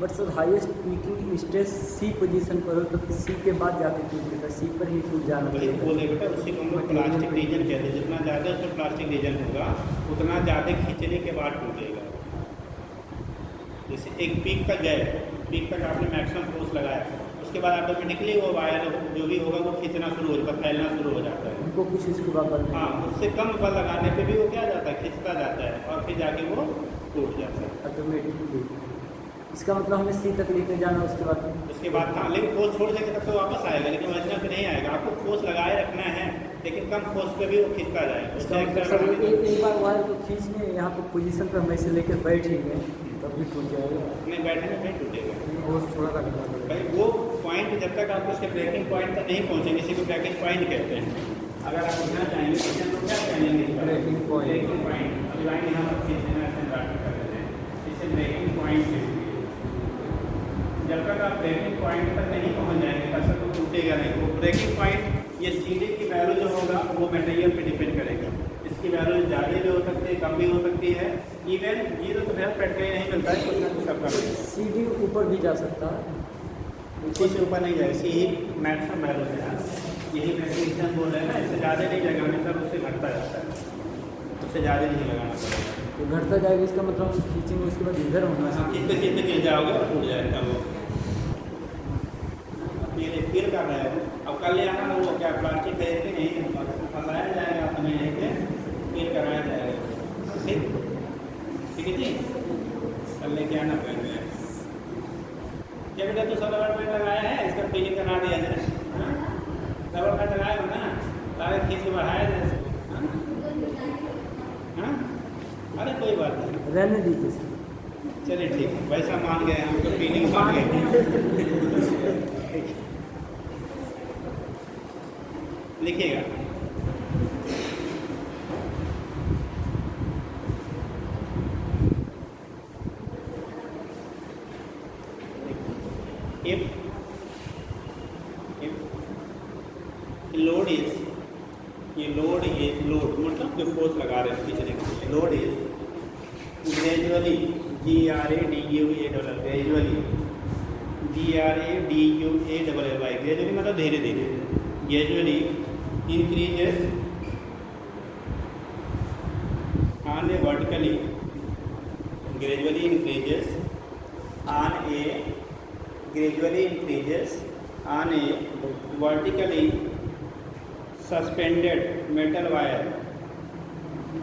But sir highest peaking stress C position पर हो तो फिर सी के बाद जाके टूटेगा, सी पर ही टूट जाना वही पड़ेगा। बोले बेटा, उसी को हम लोग प्लास्टिक रीजन कहते हैं। जितना ज़्यादा उसमें प्लास्टिक रीजन होगा उतना ज़्यादा खींचने के बाद टूटेगा। जैसे एक पीक तक गए, पीक तक आपने मैक्सिमम फोर्स लगाया, उसके बाद ऑटोमेटिकली वो वायर जो भी होगा वो खींचना शुरू हो जाता है, फैलना शुरू हो जाता है। उनको कुछ इसके बाद बल नहीं हाँ, उससे कम बल लगाने पे भी वो क्या जाता है, खिंचता जाता है और फिर जाके वो टूट जाता है। ऑटोमेटिकली। इसका मतलब हमें सी तक लेके जाना, उसके बाद उसके बाद हाँ, लेकिन फोर्स छोड़ देंगे तब तो वापस आएगा, लेकिन ओरिजिनल पे नहीं आएगा। आपको फोर्स लगाए रखना है, लेकिन कम फोर्स पे भी वो खींचता जाएगा। इसका मतलब सर एक बार वायर को खींचने यहाँ पे पोजीशन पर हम ऐसे लेकर बैठ ही गए तब भी टूट जाएगा। नहीं, बैठने में नहीं टूटेगा फोर्स थोड़ा सा करना पड़ेगा भाई। वो पॉइंट जब तक आप उसके ब्रेकिंग पॉइंट तक नहीं पहुँचेंगे, इसी को ब्रेकिंग पॉइंट कहते हैं। अगर आप उठना चाहेंगे तो हम लोग क्या कहेंगे, ब्रेकिंग पॉइंट। Breaking point. अब लाइन यहाँ पर खींचना ऐसे स्टार्ट कर देते हैं, इसे ब्रेकिंग पॉइंट कहते हैं। जब तक आप ब्रेकिंग पॉइंट तक नहीं पहुँच जाएंगे तब तक वो टूटेगा नहीं। वो ब्रेकिंग पॉइंट, ये सीढ़ी की वैल्यू जो होगा वो मटेरियल पे डिपेंड करेगा। इसकी वैल्यू ज़्यादा भी हो सकती है, कम भी हो सकती है। इवन जीरो तो भैया पेट कहीं नहीं मिलता है, कुछ ना कुछ आपका सीढ़ी ऊपर भी जा सकता है, ऊपर से ऊपर नहीं जाएगा। यही मैक्सिमम वैल्यू है यार, यही मैक्सिमम बोल रहे हैं ना। इससे ज़्यादा नहीं जाएगा, हमेशा उससे घटता जाता है, उससे ज़्यादा नहीं लगाना पड़ेगा। तो घटता जाएगा, इसका मतलब हम खींचेंगे उसके बाद इधर होना चाहिए। कितने गिर जाओगे और टूट जाएगा वो। ये फिर कर रहे हो, अब कल ले आना वो क्या प्लास्टिक खरीद के नहीं फंसाया जाएगा, अपने यहीं पे फिर कराया जाएगा। ठीक है जी, कल लेके आना पड़ेगा। क्या बेटा तू सब रबर बैंड लगाया है, इसका फिलिंग करा दिया जाए। हाँ, रबर बैंड लगाया हो ना, सारे खींच के बढ़ाया जाए इसको। हाँ, अरे कोई बात नहीं, रहने दीजिए सर। चलिए ठीक है, वैसा मान गए हम तो फीलिंग मान गए। लिखिएगा, if load is, ये लोड मतलब जो फोर्स लगा रहे हैं खींचने के लिए, load is gradually GRADUALL gradually GRADUALL gradually मतलब धीरे धीरे, gradually increases on A vertically, gradually increases on A gradually increases on a vertically suspended metal wire,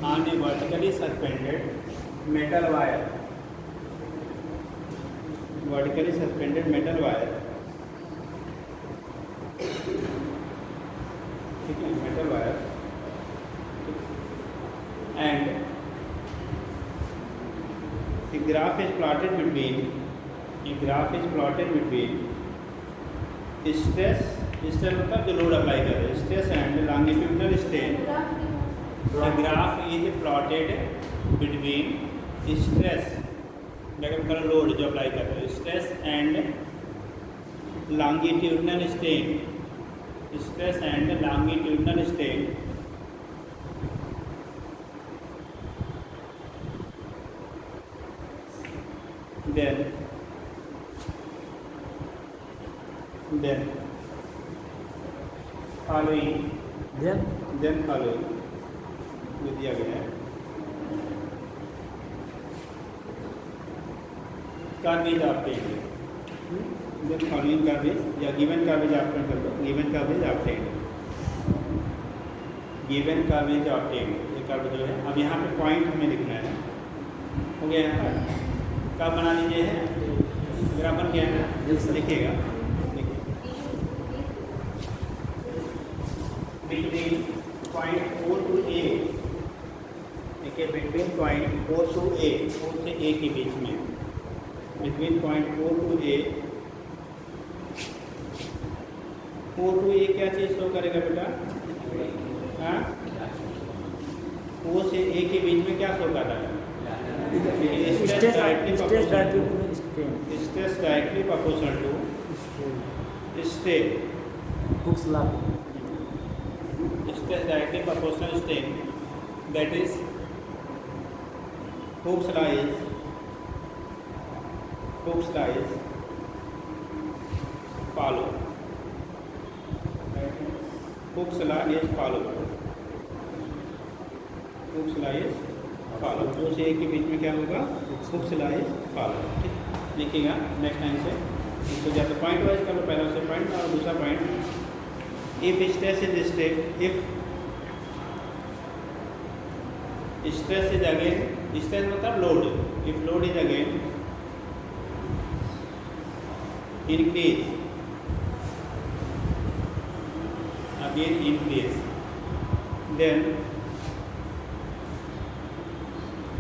on a vertically suspended metal wire, vertically suspended metal wire, ठीक है, metal wire, and the graph is plotted between stress मतलब जो लोड अप्लाई कर रहे हैं, stress and longitudinal strain. The graph is plotted between stress मतलब लोड जो अप्लाई कर रहे हैं, stress and longitudinal strain, stress and longitudinal strain then following जो दिया गया है garbage obtained, then following garbage या गिवन कार्बेज ऑब्टेन्ड कर दो, given garbage obtained, given garbage obtained, ये कार्बेज जो है। अब यहाँ पे पॉइंट हमें लिखना है, हो गया यहाँ पर। कब बना लीजिए है, ग्राफ बन गया है ना, लिखिएगा between point O to A, देखिए between point O to A, O से A के बीच में, between point O to A, O to A क्या चीज़ शो करेगा बेटा? हाँ, O से A के बीच में क्या शो कर रहा है? Stress directly proportional to strain, Hooke's law, stress directly proportional strain, that is Hooke's law is Hooke's law is follow. Hooke's law is follow. Hooke's law is follow. दो से एक के बीच में क्या होगा? Hooke's law is follow. ठीक, लिखिएगा नेक्स्ट टाइम से। इसको या तो पॉइंट वाइज कर लो, पहला से पॉइंट और दूसरा point. If stress is state, if stress is again, stress मतलब load, if load is again increase, again increase, then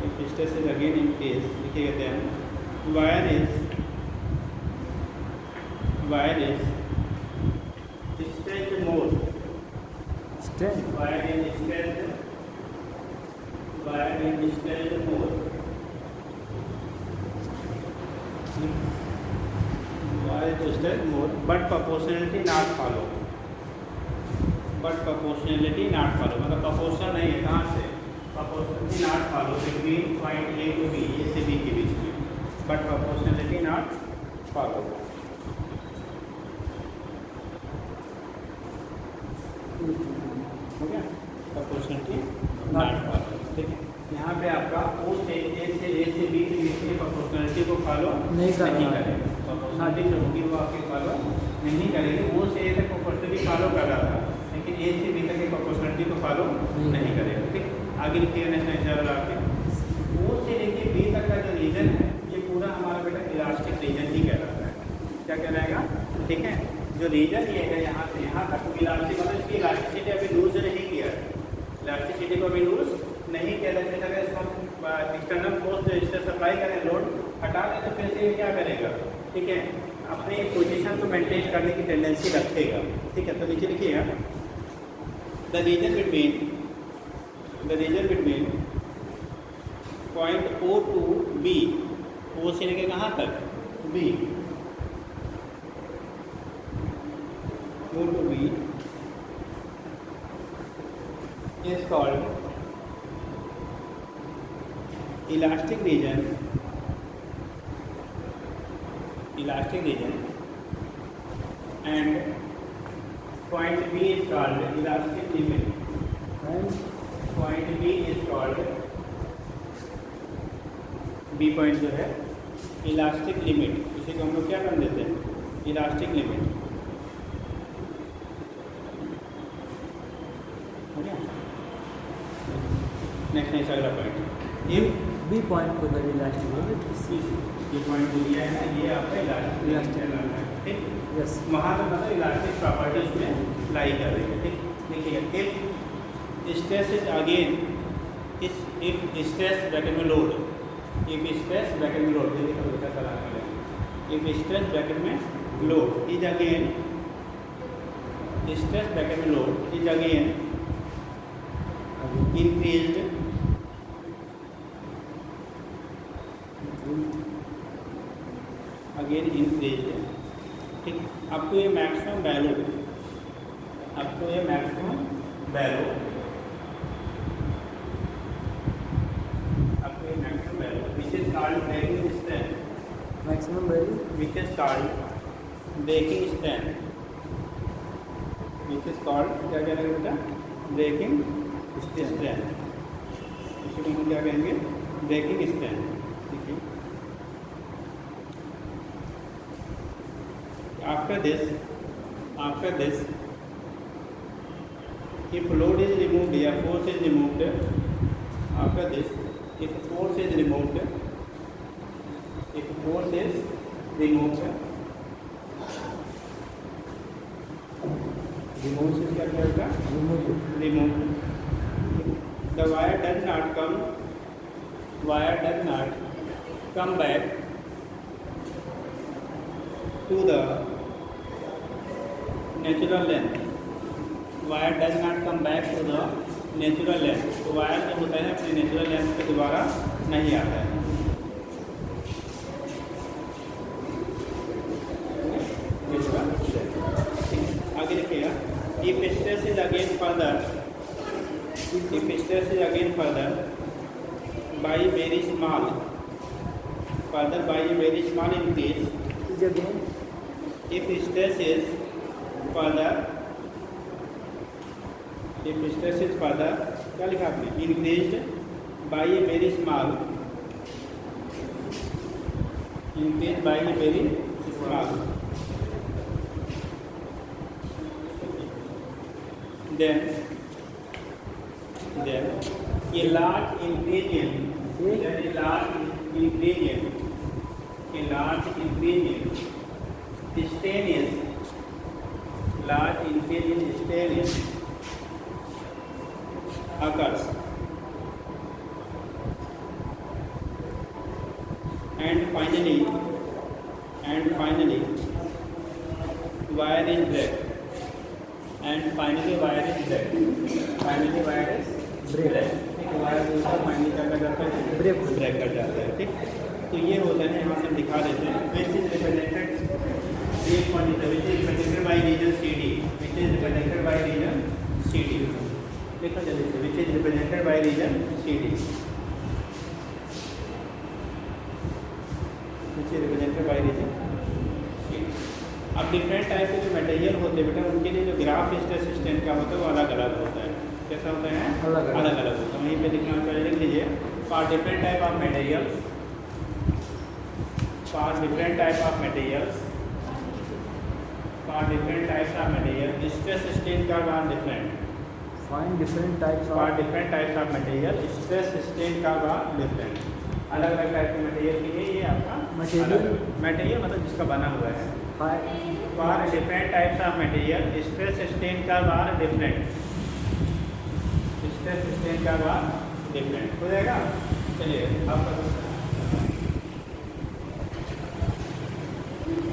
if stress is again increase, लिखिएगा then wire is stretched more, strength wire is stretched more, wire is stretched more, but proportionality not follow, मतलब proportional नहीं है, कहाँ से? proportionality not follow between point A to B, A से B के बीच में, but proportionality not follow. हो गया? proportionality not follow. ठीक है, यहाँ पे आपका O से A से B के बीच में proportionality को follow नहीं करेगा। proportionality जो होगी वो आपके follow नहीं करेगी। O से A तक proportionality follow कर रहा था, लेकिन A से B तक के proportionality को follow नहीं करेगा। ठीक, आगे लिखिएगा नेक्स्ट एक्सरसाइज आपके। O से लेके B तक का जो रीजन है, ये पूरा हमारा बेटा इलास्टिक रीजन ही कहलाता है। क्या कहलाएगा? ठीक है, जो रीजन ये है यहाँ से यहाँ तक इलास्टिक, मतलब इसकी इलास्टिसिटी अभी लूज नहीं किया है, इलास्टिसिटी को अभी लूज नहीं किया। जैसे अगर इसको एक्सटर्नल फोर्स जो इससे सप्लाई करें, लोड हटा दें, तो फिर से ये क्या करेगा? ठीक है, अपनी पोजीशन को मेंटेन करने की टेंडेंसी रखेगा। ठीक है, तो नीचे लिखिएगा the region between point O to B, O से लेके कहाँ तक? B, O to B is called elastic region, and point B is called elastic limit. Point B is called, B point जो है इलास्टिक लिमिट, इसी को हम लोग क्या कर देते हैं? Elastic limit. नेक्स्ट अगला पॉइंट, इफ बी पॉइंट को अगर इलास्टिक लिमिट, ये पॉइंट जो दिया है ना, ये आपका इलास्टिक है। ठीक, यस, वहाँ पर मतलब इलास्टिक प्रॉपर्टीज में लाई कर रही है। ठीक, देखिएगा if stress is again, if stress bracket में लोड, इफ स्ट्रेस ब्रैकेट में लोड, इफ स्ट्रेस ब्रैकेट में load is again, stress bracket में load is again increased, again increase. ठीक, अब तो ये maximum value, which is called breaking strength, maximum value which is called breaking strength, क्या कहेंगे बेटा? ब्रेकिंग स्ट्रेंथ, इसी को हम क्या कहेंगे? Breaking strength. ठीक है, after this if load is removed या force is removed, after this if force is removed, remove से क्या होगा? Remove. The wire does not come back to the natural length. Wire does not come back to the natural length. तो वायर जो होता है अपने नेचुरल लेंथ पे दोबारा नहीं आता है। आगे देखिएगा, if stress is again further by very small further by a very small increase. is again If stress is further, क्या लिखा आपने? Increased by a very small, increased by a very small, then a large ingredient, stainless occurs, and finally wire is break, break break कर जाता है। ठीक, तो ये होता है, यहाँ से हम दिखा देते हैं which is represented by region CD, which is represented by region CD। देखो जल्दी से, which is represented by region CD, which is represented by region CD। अब डिफरेंट टाइप के जो मटेरियल होते हैं बेटा, उनके लिए जो ग्राफ स्ट्रेस स्ट्रेन का होता है वो अलग अलग होता है। कैसा होता है? अलग अलग होता है। वहीं पे लिखना पहले लिख लीजिए, for different type of materials, stress strain का one different, find different types for of different types of material stress strain का वन डिफरेंट। अलग अलग टाइप के मटेरियल के लिए ये आपका मटेरियल मतलब जिसका बना हुआ है। For different types of material stress strain का वन डिफरेंट, हो जाएगा। चलिए आपका